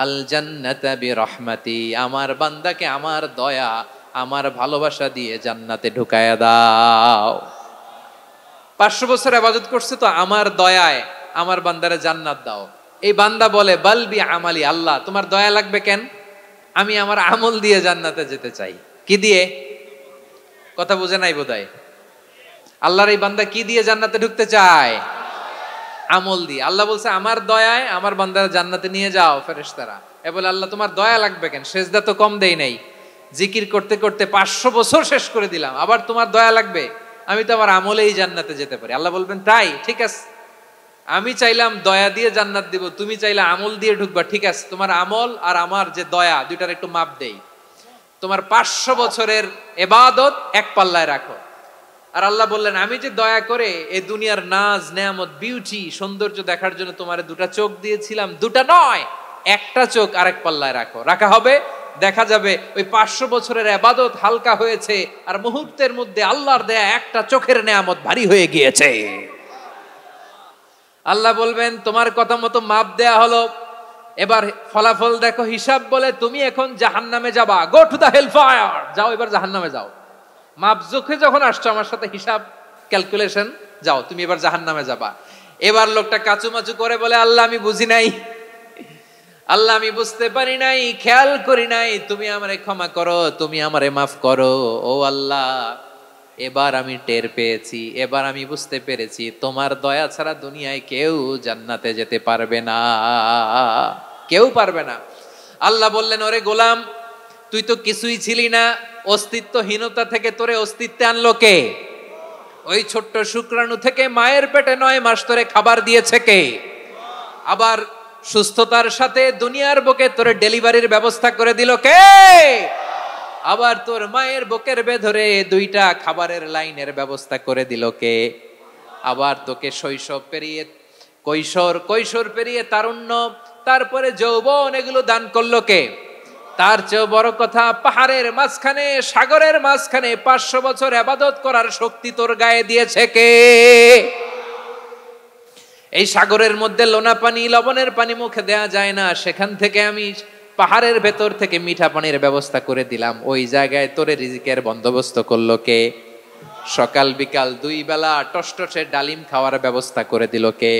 আল জান্নাতা বিরহমাতি, আমার বান্দাকে আমার দয়া আমার ভালোবাসা দিয়ে জান্নাতে ঢুকায়া দাও। 500 বছর ইবাদত করছে তো আমার দয়ায় আমার বান্দারে জান্নাত দাও। এই বান্দা বলে বালবি আমালি, আল্লাহ তোমার দয়া লাগবে কেন, আমি আমার আমল দিয়ে জান্নাতে যেতে চাই। কি দিয়ে? কথা বুঝে নাই বোধহয়। আল্লাহর এই বান্দা কি দিয়ে জান্নাতে ঢুকতে চায়? আমল দিয়ে। আল্লাহ বলছে আমার দয়ায় আমার বান্দারা জান্নাতে নিয়ে যাও। ফেরেশতারা এ বলে আল্লাহ তোমার দয়া লাগবে কেন, সেজদা তো কম দেই নাই, জিকির করতে করতে 500 বছর শেষ করে দিলাম, আবার তোমার দয়া লাগবে? আমি তো আমার আমলেই জান্নাতে যেতে পারি। আল্লাহ বলবেন তাই, ঠিক আছে, আমি চাইলাম দয়া দিয়ে জান্নাত দিব, তুমি চাইলে আমল দিয়ে ঢুকবা, ঠিক আছে, তোমার আমল আর আমার যে দয়া দুইটার একটু মাপ দেই। তোমার 500 বছরের ইবাদত এক পাল্লায় রাখো। আর আল্লাহ বললেন আমি যে দয়া করে এই দুনিয়ার নাজ নেয়ামত বিউটি সৌন্দর্য দেখার জন্য তোমার দুটা চোখ দিয়েছিলাম, দুটা নয় একটা চোখ আরেক পাল্লায় রাখো। রাখা হবে, দেখা যাবে ওই 500 বছরের ইবাদত হালকা হয়েছে আর মুহূর্তের মধ্যে আল্লাহর দেয়া একটা চোখের নেয়ামত ভারী হয়ে গিয়েছে। আল্লাহ বলবেন তোমার কথা মতো মাপ দেয়া হলো, এবার ফলাফল দেখো, হিসাব বলে তুমি এখন জাহান্নামে যাবা, go to the hell fire, যাও এবার জাহান্নামে যাও। মাপ জোখে যখন আসছো আমার সাথে হিসাব ক্যালকুলেশন, যাও তুমি এবার জাহান্নামে যাবা। এবার লোকটা কাচুমাচু করে বলে আল্লাহ আমি বুঝি নাই, আল্লাহ আমি বুঝতে পারি নাই, খেয়াল করি নাই, তুমি আমারে ক্ষমা করো, তুমি আমারে মাফ করো। ও আল্লাহ এবার আমি টের পেয়েছি, এবার আমি বুঝতে পেরেছি তোমার দয়া ছাড়া দুনিয়ায় কেউ জান্নাতে যেতে পারবে না, কেউ পারবে না। আল্লাহ বললেন ওরে গোলাম তুই তো কিছুই ছিলি না, অস্তিত্বহীনতা থেকে তোরে অস্তিত্বে আনলো কে? ওই ছোট্ট শুক্রাণু থেকে মায়ের পেটে 9 মাস তোরে খাবার দিয়েছে কে? আবার সুস্থতার সাথে দুনিয়ার বুকে তোরে ডেলিভারির ব্যবস্থা করে দিল কে? আবার তোর মায়ের বুকের ভেতরে 2টা খাবারের লাইনের ব্যবস্থা করে দিল কে? আবার তোকে শৈশব পেরিয়ে কৈশোর পেরিয়ে তারুণ্য, তারপরে যৌবন, এগুলো দান করলো কে? তার চেয়ে বড় কথা, পাহাড়ের মাঝখানে সাগরের মাঝখানে 500 বছর ইবাদত করার শক্তি তোর গায়ে দিয়েছে কে? এই সাগরের মধ্যে লোনা পানি লবণের পানি মুখে দেয়া যায় না, সেখান থেকে আমি পাহাড়ের ভেতর থেকে মিঠা পানির ব্যবস্থা করে দিলাম, ওই জায়গায় তোরে রিজিকের বন্দোবস্ত করলো কে? সকাল বিকাল 2 বেলা টসটসে ডালিম খাওয়ার ব্যবস্থা করে দিল কে?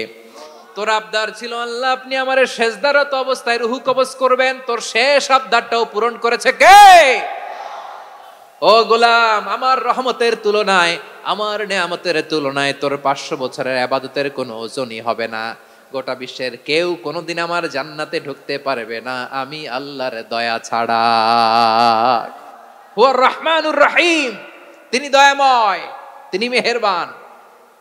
তোর আবদার ছিল আল্লাহ আপনি আমারে সেজদারত অবস্থায় রুহু কবজ করবেন, তোর শেষ আবদারটাও পূরণ করেছে কে? ও গোলাম আমার রহমতের তুলনায়, আমার নেয়ামতের তুলনায় তোর 500 বছরের ইবাদতের কোনো ওজনই হবে না। গোটা বিশ্বের কেউ কোনোদিন আমার জান্নাতে ঢুকতে পারবে না আমি আল্লাহর দয়া ছাড়া। হুয়ার রহমানুর রহিম, তিনি দয়াময়, তিনি মেহেরবান।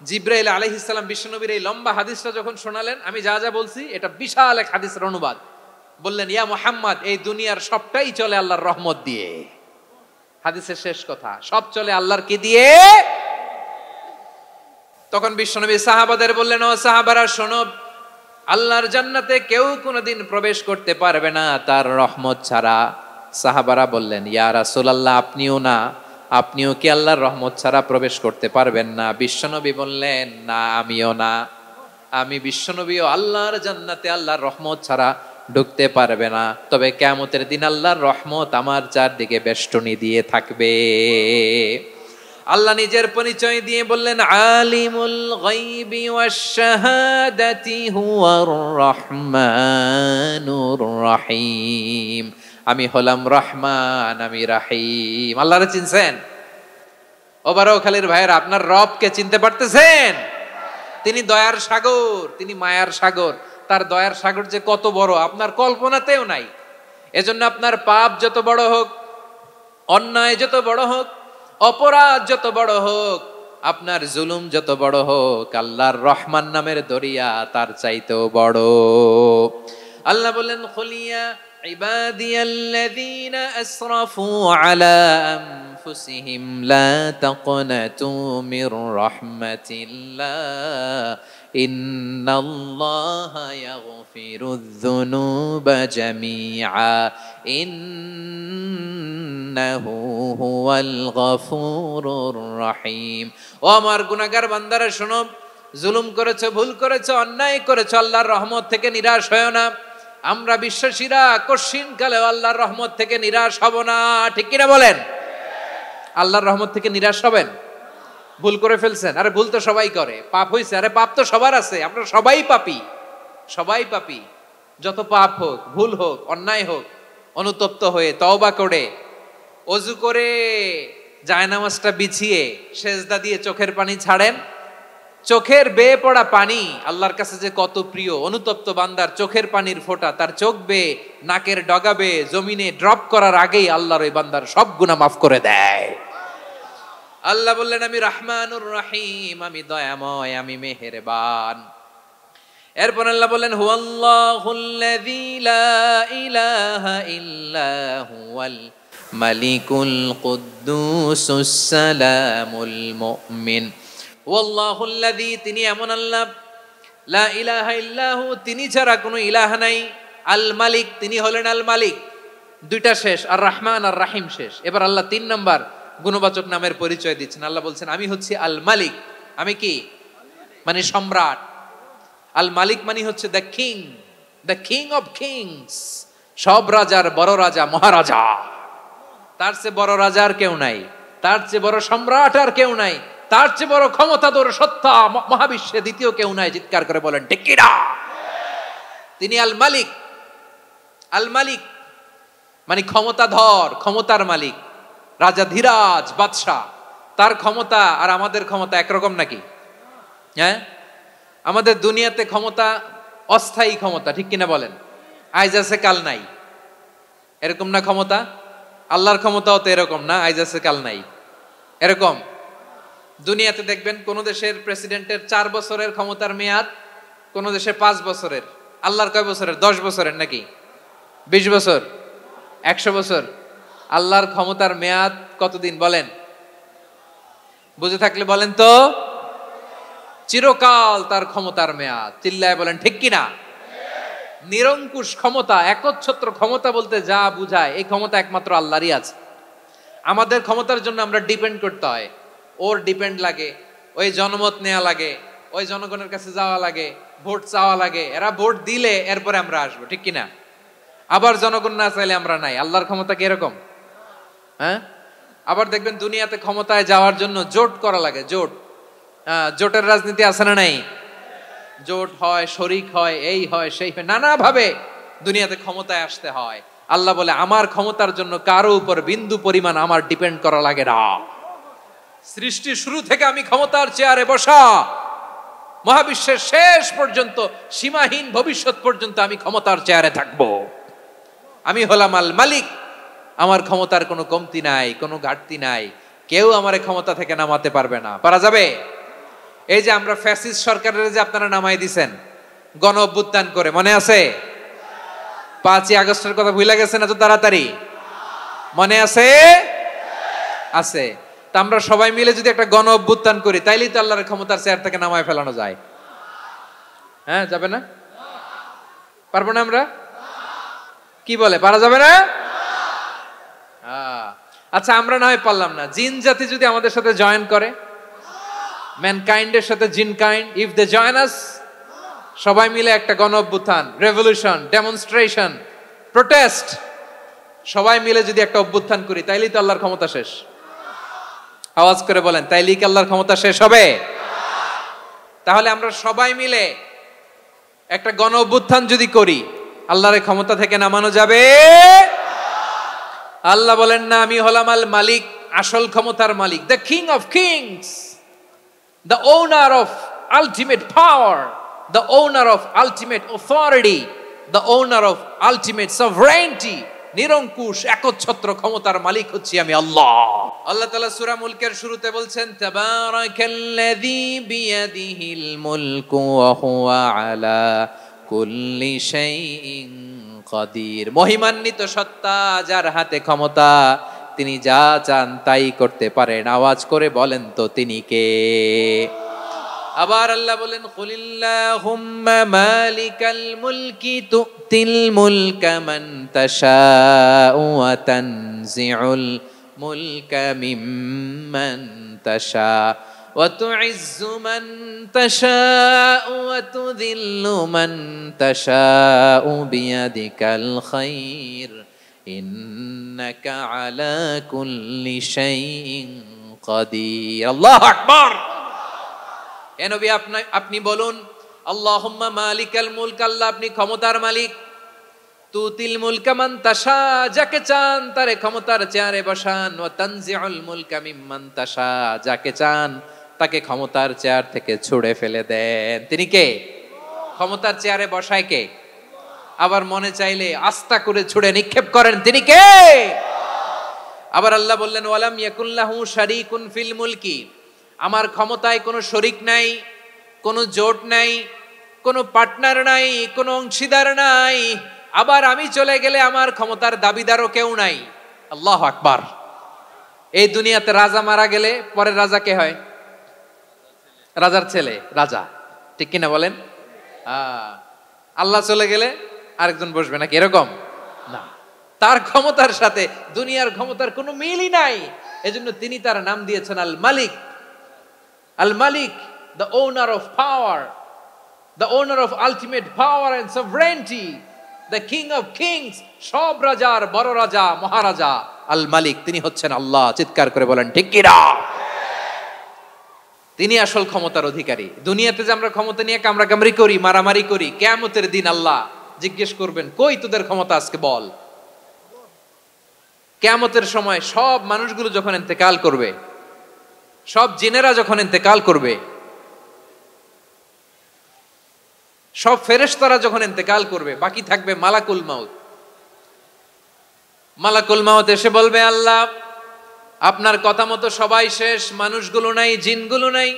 জিব্রাইল আলাইহিস সালাম বিশ্বনবীর এই লম্বা হাদিসটা যখন শোনালেন, আমি যা যা বলছি এটা বিশাল এক হাদিসের অনুবাদ, বললেন ইয়া মুহাম্মদ এই দুনিয়ার সবটাই চলে আল্লাহর রহমত দিয়ে। হাদিসের শেষ কথা, সব চলে আল্লাহর কি দিয়ে? তখন বিশ্বনবী সাহাবাদের বললেন ও সাহাবারা শোনো, আল্লাহর জান্নাতে কেউ কোনোদিন প্রবেশ করতে পারবে না তার রহমত ছাড়া। সাহাবারা বললেন ইয়া রাসূলুল্লাহ আপনিও না, আপনিও কি আল্লাহর রহমত ছাড়া প্রবেশ করতে পারবেন না? বিশ্বনবী বললেন না আমিও না, আমি বিশ্বনবীও আল্লাহর জান্নাতে আল্লাহর রহমত ছাড়া ঢুকতে পারবে না, তবে কিয়ামতের দিন আল্লাহর রহমত আমার চারদিকে বেষ্টনী দিয়ে থাকবে। আল্লাহ নিজের পরিচয় দিয়ে বললেন আলিমুল গায়বি ওয়াশ শাহাদাতি হুয়ার রহমানুর রহিম, আমি হলাম রহমান, আমি রাহিম। আল্লাহরে চিনছেন? ও বারোখালীর ভাইয়েরা আপনার রবকে চিনতে পারতেছেন? তিনি দয়ার সাগর, তিনি মায়ার সাগর। তার দয়ার সাগর যে কত বড় আপনার কল্পনাতেও নাই। এজন্য আপনার পাপ যত বড় হোক, অন্যায় যত বড় হোক, অপরাধ যত বড় হোক, আপনার জুলুম যত বড় হোক, আল্লাহর রহমান নামের দরিয়া তার চাইতেও বড়। আল্লাহ বলেন, খুলিয়া ইবাদিয়াল্লাযীনা আসরাফু আলা আনফুসিহিম লা তাকনাতু মির রাহমাতিল্লাহ ইন্নাল্লাহা ইয়াগফিরুয যুনুবা জামিআ ইন্নাহু হুয়াল গফুরুর রহিম। ও আমার গুনাহগার বান্দারা শোনো, জুলুম করেছো, ভুল করেছো, অন্যায় করেছো, আল্লাহর রহমত থেকে নিরাশ হয়ো না। আমরা বিশ্বাসীরা কশিনকালেও আল্লাহর রহমত থেকে নিরাশ হব না, ঠিক কিনা বলেন? আল্লাহর রহমত থেকে নিরাশ হবেন? ভুল করে ফেলছেন, আরে ভুল তো সবাই করে। পাপ হয়েছে, আরে পাপ তো সবার আছে, আমরা সবাই পাপী, সবাই পাপী। যত পাপ হোক, ভুল হোক, অন্যায় হোক, অনুতপ্ত হয়ে তওবা করে ওযু করে জায়নামাজটা বিছিয়ে সেজদা দিয়ে চোখের পানি ছাড়েন। চোখের বেয়ে পড়া পানি আল্লাহর কাছে যে কত প্রিয়। অনুতপ্ত বান্দার চোখের পানির ফোঁটা তার চোখ বেয়ে, নাকের ডগা বেয়ে জমিনে ড্রপ করার আগেই আল্লাহর ওই বান্দার সব গুনাহ মাফ করে দেয়। আল্লাহ বললেন, আমি রহমানুর রহিম, আমি দয়াময়, আমি মেহেরবান। এরপর আল্লাহ বললেন, হুয়াল্লাহুল্লাযী লা ইলাহা ইল্লা হুয়াল মালিকুল কুদ্দুসুস সালামুল মুমিন। ওয়াল্লাহুল্লাযী, তিনি এমন আল্লাহ, লা ইলাহা ইল্লাহু, তিনি ছাড়া কোনো ইলাহ নাই, আল মালিক, তিনি হলেন আল মালিক। দুইটা শেষ, আর রহমান আর রাহিম শেষ। এবার আল্লাহ 3 নাম্বার গুণবাচক নামের পরিচয় দিচ্ছেন। আল্লাহ বলছেন, আমি হচ্ছি আল মালিক। আমি কি? মানে সম্রাট। আল মালিক মানে হচ্ছে the king, the king of kings, সব রাজার বড় রাজা, মহারাজা। তার চেয়ে বড় রাজা আর কেউ নাই, তার চেয়ে বড় সম্রাট আর কেউ নাই, তার চেয়ে বড় ক্ষমতাধর সত্তা মহাবিশ্বে দ্বিতীয় কেউ নাই। চিৎকার করে বলেন ঠিক কিনা? তিনি আল মালিক। আল মালিক মানে ক্ষমতাধর, ক্ষমতার মালিক, রাজা ধীরাজ বাদশাহ। তার ক্ষমতা আর আমাদের ক্ষমতা একরকম নাকি? হ্যাঁ, আমাদের দুনিয়াতে ক্ষমতা অস্থায়ী ক্ষমতা, ঠিক কিনা বলেন? আইজ আছে কাল নাই, এরকম না ক্ষমতা? আল্লাহর ক্ষমতাও তো এরকম না, আইজ আছে কাল নাই এরকম। দুনিয়াতে দেখবেন কোন দেশের প্রেসিডেন্টের 4 বছরের ক্ষমতার মেয়াদ, কোন দেশে 5 বছরের। আল্লাহর কয় বছরের? 10 বছরের নাকি 20 বছর, 100 বছর। আল্লাহর ক্ষমতার মেয়াদ কতদিন বলেন? বুঝে থাকলে বলেন তো। চিরকাল তার ক্ষমতার মেয়াদ। চিল্লায় বলেন ঠিক কিনা? নিরঙ্কুশ ক্ষমতা, একচ্ছত্র ক্ষমতা বলতে যা বুঝায়, এই ক্ষমতা একমাত্র আল্লাহরই আছে। আমাদের ক্ষমতার জন্য আমরা ডিপেন্ড করতে হয়, ওর ডিপেন্ড লাগে, ওই জনমত নেওয়া লাগে, ওই জনগণের কাছে যাওয়া লাগে, ভোট চাওয়া লাগে। এরা ভোট দিলে এরপরে আমরা আসবো, ঠিক কিনা? আবার জনগণ না চাইলে আমরা নাই। আল্লাহর ক্ষমতা কি এরকম? হ্যাঁ। আবার দেখবেন দুনিয়াতে ক্ষমতায় যাওয়ার জন্য জোট করা লাগে, জোট। জোটের রাজনীতি আছে না নাই? জোট হয়, শরিক হয়, এই হয়, সেই হয়, নানাভাবে দুনিয়াতে ক্ষমতায় আসতে হয়। আল্লাহ বলে, আমার ক্ষমতার জন্য কারো উপর বিন্দু পরিমাণ আমার ডিপেন্ড করা লাগে না। সৃষ্টি শুরু থেকে আমি ক্ষমতার চেয়ারে বসা, মহাবিশ্বের শেষ পর্যন্ত, সীমাহীন ভবিষ্যৎ পর্যন্ত আমি ক্ষমতার চেয়ারে থাকবো। আমি হলাম আল মালিক। আমার ক্ষমতার কোনো কমতি নাই, কোনো ঘাটতি নাই। কেউ আমার ক্ষমতা থেকে নামাতে পারবে না। পারা যাবে? এই যে আমরা ফ্যাসিস্ট সরকারের যে আপনারা নামাই দিছেন গণ অভ্যুত্থান করে, মনে আছে? 5ই আগস্টের কথা ভুলে গেছেন এত তাড়াতাড়ি? মনে আছে? আছে। তা আমরা সবাই মিলে যদি একটা গণ অভ্যুত্থান করি, তাইলেই তো আল্লাহর ক্ষমতার চেয়ার থেকে নামায় ফেলানো যায়। হ্যাঁ, যাবে না? পারবো না আমরা? কি বলে, পারা যাবে না? আচ্ছা, আমরা না হয় পারলাম না, জিন জাতি যদি আমাদের সাথে জয়েন করে, ম্যানকাইন্ডের সাথে জিনকাইন্ড, ইফ দে জয়েন আস, সবাই মিলে একটা গণ অভ্যুত্থান, রেভলিউশন, ডেমনস্ট্রেশন, প্রোটেস্ট, সবাই মিলে যদি একটা অভ্যুত্থান করি, তাইলেই তো আল্লাহর ক্ষমতা শেষ। আওয়াজ করে বলেন, তাইলেই কি আল্লাহর ক্ষমতা শেষ হবে? তাহলে আমরা সবাই মিলে একটা গণ অভ্যুত্থান যদি করি, আল্লাহর ক্ষমতা থেকে নামানো যাবে? আল্লাহ বলেন না, আমি হলাম আল মালিক, আসল ক্ষমতার মালিক, the king of kings, the owner of ultimate power, the owner of ultimate authority, the owner of ultimate sovereignty. নিরঙ্কুশ একচ্ছত্র ক্ষমতার মালিক হচ্ছি আমি আল্লাহ। আল্লাহ তাআলা সূরা মুলকের শুরুতে বলছেন তাবারাকাল্লাযী বিয়াদিহিল মুলকু ওয়া হুয়া আলা কুল্লি শাইইন কাদির। মহিমান্বিত সত্তা, যার হাতে ক্ষমতা, তিনি যা চান তাই করতে পারেন। আওয়াজ করে বলেন তো তিনি কে? আবার আল্লাহ বলেন কুলিল্লাহুম্মা মালিকাল মুলকি তুতিল মুলকা মান তাশাউ ওয়া তানজিউল মুলকা মিম্মান তাশা ওয়া তুইজ্জু মান তাশাউ ওয়া তুযিল্লু মান তাশাউ বিয়াদিকাল খায়র ইন্নাকা আলা কুল্লি শাইইন কাদির। আল্লাহু আকবার। এ নবী আপনি বলুন আল্লাহুম্মা মালিকাল মুলক, আল্লাহ আপনি ক্ষমতার মালিক। তুতিল মুলকা মান তাশা, যাকে চান তারে ক্ষমতার চেয়ারে বসান। ওয়া তানজিউল মুলকা মিম্মান তাশা, যাকে চান তাকে ক্ষমতার চেয়ার থেকে ছুঁড়ে ফেলে দেন। তিনি কে? ক্ষমতার চেয়ারে বসায় কে? আবার মনে চাইলে আস্থা করে ছুঁড়ে নিক্ষেপ করেন, তিনি কে? আবার আল্লাহ বললেন ওয়ালাম ইয়াকুল্লাহু শারীকুন ফিল মুলকি, আমার ক্ষমতায় কোনো শরিক নাই, কোনো জোট নাই, কোনো পার্টনার নাই, কোনো অংশীদার নাই। আবার আমি চলে গেলে আমার ক্ষমতার দাবিদারও কেউ নাই। আল্লাহু আকবার। এই দুনিয়াতে রাজা মারা গেলে পরের রাজা কে হয়? রাজার ছেলে রাজা, ঠিক কিনা বলেন? আল্লাহ চলে গেলে আরেকজন বসবে নাকি? এরকম না, তার ক্ষমতার সাথে দুনিয়ার ক্ষমতার কোনো মিলই নাই। এজন্য তিনি তার নাম দিয়েছেন আল মালিক। আল মালিক, the owner of power, the owner of ultimate power and sovereignty, the king of kings, সব রাজার বড় রাজা, মহারাজা আল মালিক, তিনি হচ্ছেন আল্লাহ। চিৎকার করে বলেন ঠিক কি না? তিনি আসল ক্ষমতার অধিকারী। দুনিয়াতে যে আমরা ক্ষমতা নিয়ে কামড়াকামড়ি করি, মারামারি করি, কিয়ামতের দিন আল্লাহ জিজ্ঞেস করবেন কই তোদের ক্ষমতা, আজকে বল। কিয়ামতের সময় সব মানুষগুলো যখন ইন্তেকাল করবে, সব জিনেরা যখন ইন্তেকাল করবে, সব ফেরেশতারা যখন ইন্তেকাল করবে, বাকি থাকবে মালাকুল মাউত। মালাকুল মাউত এসে বলবে আল্লাহ আপনার কথা মতো সবাই শেষ, মানুষগুলো নাই, জিনগুলো নাই,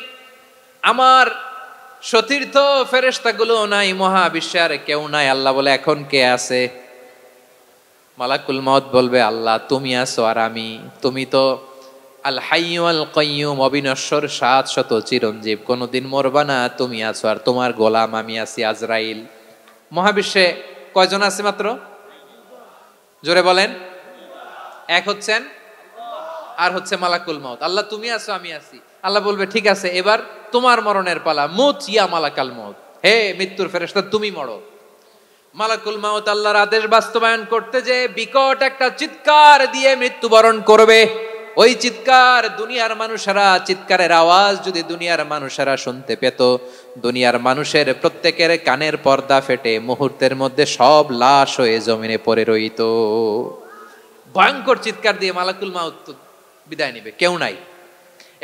আমার সতীর্থ ফেরেশতাগুলো নাই, মহাবিশ্বে আর কেউ নাই। আল্লাহ বলে এখন কে আছে? মালাকুল মাউত বলবে আল্লাহ তুমি আছো আর আমি। তুমি তো আল হাইয়্যু আল কাইয়্যুম, অবিনশ্বর, শাশ্বত, চিরঞ্জীব, কোনোদিন মরবা না, তুমি আছো আর তোমার গোলাম আমি আছি আজরাইল। মহাবিশ্বে কয়জন আছে মাত্র? জোরে বলেন। এক হচ্ছেন আর হচ্ছে মালাকুল মাউত। আল্লাহ তুমি আছো আমি আছি। আল্লাহ বলবে ঠিক আছে, এবার তোমার মরণের পালা, মুত ইয়া মালাকাল মাউত, হে মৃত্যুর ফেরেশতা তুমি মরো। মালাকুল মাউত আল্লাহর আদেশ বাস্তবায়ন করতে যে বিকট একটা চিৎকার দিয়ে মৃত্যুবরণ করবে। ওই চিৎকার দুনিয়ার মানুষেরা, চিৎকারের আওয়াজ যদি দুনিয়ার মানুষেরা শুনতে পেত, দুনিয়ার মানুষের প্রত্যেকের কানের পর্দা ফেটে মুহূর্তের মধ্যে সব লাশ হয়ে জমিনে পড়ে রইত। ভয়ঙ্কর চিৎকার দিয়ে মালাকুল মাউত বিদায় নিবে, কেউ নাই।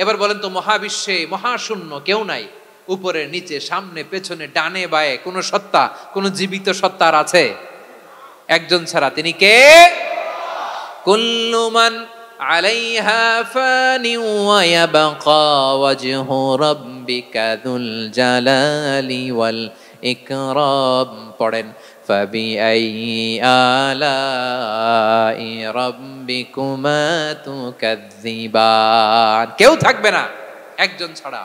এবার বলেন তো মহাবিশ্বে মহাশূন্য, কেউ নাই, উপরে নিচে সামনে পেছনে ডানে বায়ে কোন সত্তা, কোন জীবিত সত্তার আছে? একজন ছাড়া, তিনি কে? কুল্লু মান আলাইহা ফানি ওয়া ইয়াবকা ওয়াজহু রাব্বিকা যুল জালালি ওয়াল ইকরাম। পড়েন ফাবিআইয়ি আলাই রাব্বিকুমা তুকাযযিবান। কেউ থাকবে না একজন ছাড়া,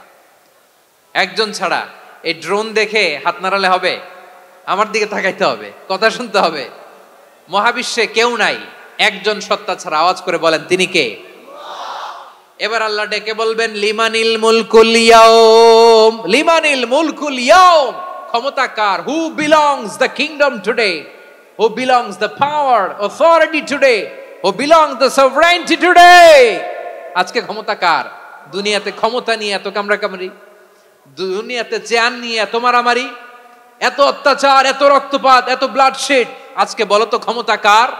একজন ছাড়া। এই ড্রোন দেখে হাত নাড়ালে হবে? আমার দিকে তাকাইতে হবে, কথা শুনতে হবে। মহাবিশ্বে কেউ নাই, একজন সত্তা ছাড়া। আওয়াজ করে বলেন তিনি কে? এবার আল্লাহ ডেকে বলবেন লিমানিল মুলকুল ইয়াউম, লিমানিল মুলকুল ইয়াউম, ক্ষমতা কার? Who belongs the kingdom today, who belongs the power authority today, who belongs the sovereignty today. আজকে ক্ষমতা কার? দুনিয়াতে ক্ষমতা নিয়ে এত কামড়াকামড়ি, দুনিয়াতে চেয়ার নিয়ে এত মারামারি, এত অত্যাচার, এত রক্তপাত, এত ব্লাডশেড, আজকে বলো তো ক্ষমতা কার?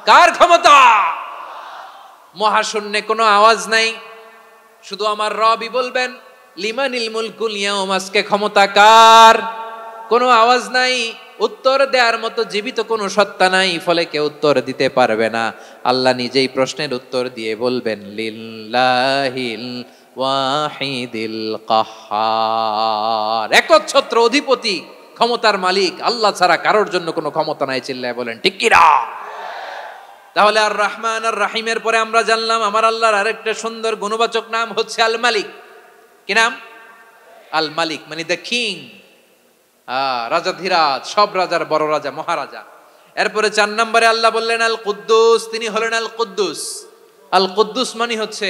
কার ক্ষমতা? মহাশূন্যে কোনো আওয়াজ নাই, শুধু আমার রবই বলবেন লিমানিল মুলকুল ইয়াউম, আজকে ক্ষমতা কার? কোনো আওয়াজ নাই। উত্তর দেওয়ার মতো জীবিত কোনো সত্তা নাই, ফলে কেউ উত্তর দিতে পারবে না। আল্লাহ নিজেই প্রশ্নের উত্তর দিয়ে বলবেন লিল্লাহিল ওয়াহিদিল কাহ্হার, একচ্ছত্র অধিপতি ক্ষমতার মালিক আল্লাহ ছাড়া কারোর জন্য কোনো ক্ষমতা নাই। চিল্লায় বলেন ঠিক কি না? তাহলে আর রহমান আর রাহিমের পরে আমরা জানলাম আমার আল্লাহর আরেকটা সুন্দর গুণবাচক নাম হচ্ছে আল মালিক। কি নাম? আল মালিক মানে দ্য কিং, রাজাধিরাজ, সব রাজার বড় রাজা, মহারাজা। এরপরে 4 নম্বরে আল্লাহ বললেন আল কুদ্দুস, তিনি হলেন আল কুদ্দুস। আল কুদ্দুস মানে হচ্ছে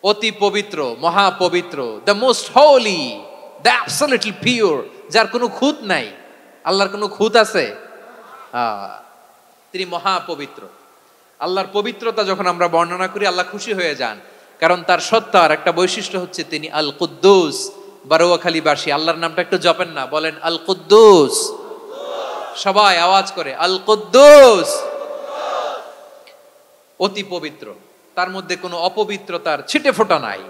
অতি পবিত্র, মহাপবিত্র, the most holy, the absolutely pure, যার কোনো খুঁত নাই। আল্লাহর কোনো খুঁত আছে? তিনি মহাপবিত্র। আল্লাহর পবিত্রতা যখন আমরা বর্ণনা করি আল্লাহ খুশি হয়ে যান, কারণ তার সত্তার একটা বৈশিষ্ট্য হচ্ছে তিনি আল কুদ্দুস। বারোয়াখালীবাসী আল্লাহর নামটা একটু জপেন না, বলেন আল কুদ্দুস, সবাই আওয়াজ করে আল কুদ্দুস। অতি পবিত্র, তার মধ্যে কোনো অপবিত্রতার ছিটে ফোঁটা নাই,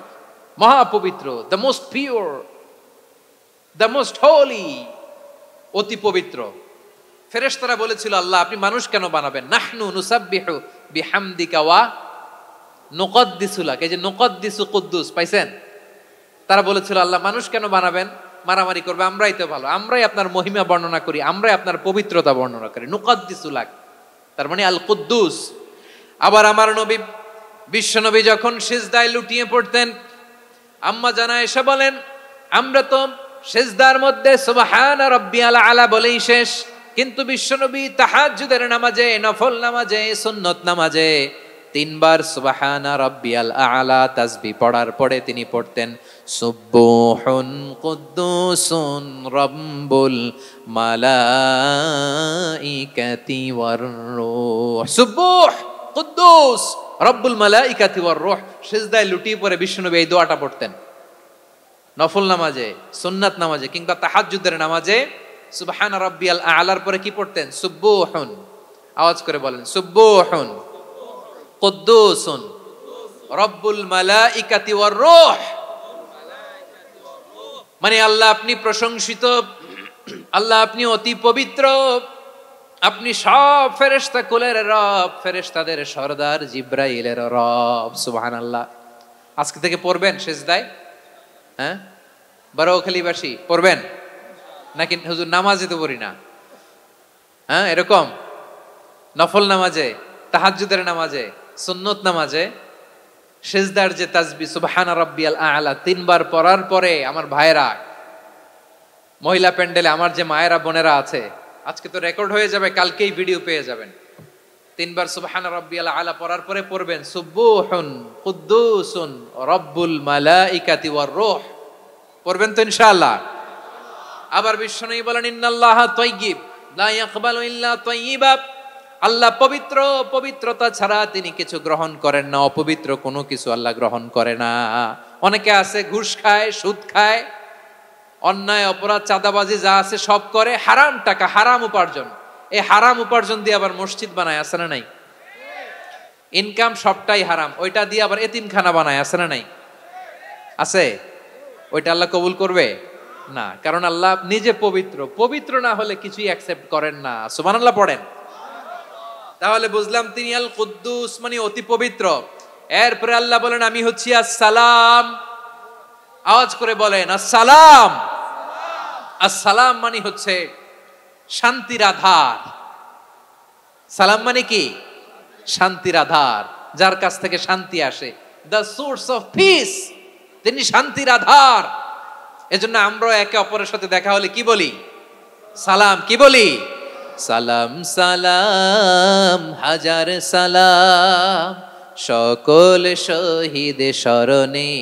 মহাপবিত্র, the most pure, the most holy, অতি পবিত্র। ফেরেশতারা বলেছিল আল্লাহ আপনি মানুষ কেন বানাবেন? নাহনু নুসাব্বিহু বিহামদিকা ওয়া নুকদ্দিসু লাক। এই যে নুকদ্দিসু কুদ্দুস পাইছেন? তারা বলেছিল আল্লাহ মানুষ কেন বানাবেন, মারামারি করবে, আমরাই তো ভালো, আমরাই আপনার মহিমা বর্ণনা করি, আমরাই আপনার পবিত্রতা বর্ণনা করি। নুকদ্দিসু লাক তার মানে আল কুদ্দুস। আবার আমার নবী বিশ্ব নবী যখন সিজদায় লুটিয়ে পড়তেন, আম্মা জানা এসে বলেন আমরা তো সিজদার মধ্যে সুবহানা রাব্বিয়াল আলা বলেই শেষ, কিন্তু বিশ্বনবী তাহাজ্জুদের নামাজে, নফল নামাজে, সুন্নত নামাজে 3 বার সুবহানা রাব্বিয়াল আলা তাসবিহ পড়ার পরে তিনি পড়তেন সুবহুন কুদ্দুসুন রাব্বুল মালাইকাতি ওয়ার রূহ। সুবহ কুদ্দুস রব্বুল মালাইকাতি ওয়ার রূহ। সিজদায় লুটিয়ে পড়ে বিশ্বনবী এই দোয়াটা পড়তেন নফল নামাজে, সুন্নাত নামাজে কিংবা তাহাজ্জুদের নামাজে। সুবহান রাব্বিয়াল আলার পরে কি পড়তেন? সুবহুন, আওয়াজ করে বলেন সুবহুন কুদ্দুসুন রব্বুল মালাইকাতি ওয়ার রূহ। মানে আল্লাহ আপনি প্রশংসিত, আল্লাহ আপনি অতি পবিত্র, আপনি সব ফেরেশতা কুলের রব, ফেরেশতাদের সরদার জিব্রাইলের রব। সুবহানাল্লাহ। আজকে থেকে পড়বেন সিজদায়? হ্যাঁ, বারোখালীবাসী পড়বেন নাকি? হুজুর নামাজে তো পড়ি না। হ্যাঁ, এরকম নফল নামাজে, তাহাজ্জুদের নামাজে, সুন্নত নামাজে সিজদার যে তাসবিহ সুবহানা রাব্বিয়াল আলা 3 বার পড়ার পরে আমার ভাইরা, মহিলা প্যান্ডেলে আমার যে মায়েরা বোনেরা আছে, আজকে তো রেকর্ড হয়ে যাবে, কালকেই ভিডিও পেয়ে যাবেন। 3 বার সুবহানা রাব্বিয়াল আলা পড়ার পরে পড়বেন সুবহুন কুদ্দুসুন রব্বুল মালাইকাতি ওয়ার রূহ। পড়বেন তো ইনশাআল্লাহ? আবার বিশ্বনবী বলেন ইন্নাল্লাহা তাইয়্যিব লা ইয়াকবালু ইল্লা তাইয়্যিবা। আল্লাহ পবিত্র, পবিত্রতা ছাড়া তিনি কিছু গ্রহণ করেন না, অপবিত্র কোনো কিছু আল্লাহ গ্রহণ করে না। অনেকে আছে ঘুষ খায়, সুদ খায়, অন্যায় অপরাধ চাঁদাবাজি যা আছে সব করে, হারাম টাকা, হারাম উপার্জন। এই হারাম উপার্জন দিয়ে আবার মসজিদ বানায়, আছে না নাই? ইনকাম সবটাই হারাম, ওইটা দিয়ে আবার এতিমখানা বানায়, আছে না নাই? আছে। ওইটা আল্লাহ কবুল করবে না, কারণ আল্লাহ নিজে পবিত্র। পবিত্র না হলে কিছুই অ্যাকসেপ্ট করেন না। সুবহানাল্লাহ পড়েন। তাহলে বুঝলাম তিনি আল কুদ্দুস মানে অতি পবিত্র। এরপরে আল্লাহ বলেন আমি হচ্ছি আসসালাম। আওয়াজ করে বলেন আসসালাম। আসসালাম মানে হচ্ছে শান্তির আধার। সালাম মানে কি? শান্তির আধার, যার কাছ থেকে শান্তি আসে, দ্য সোর্স অফ পিস। তিনি শান্তির আধার। এজন্য আমরা একে অপরের সাথে দেখা হলে কি বলি? সালাম। কি বলি? সালাম সালাম হাজার সালাম সকল শহীদ স্মরণে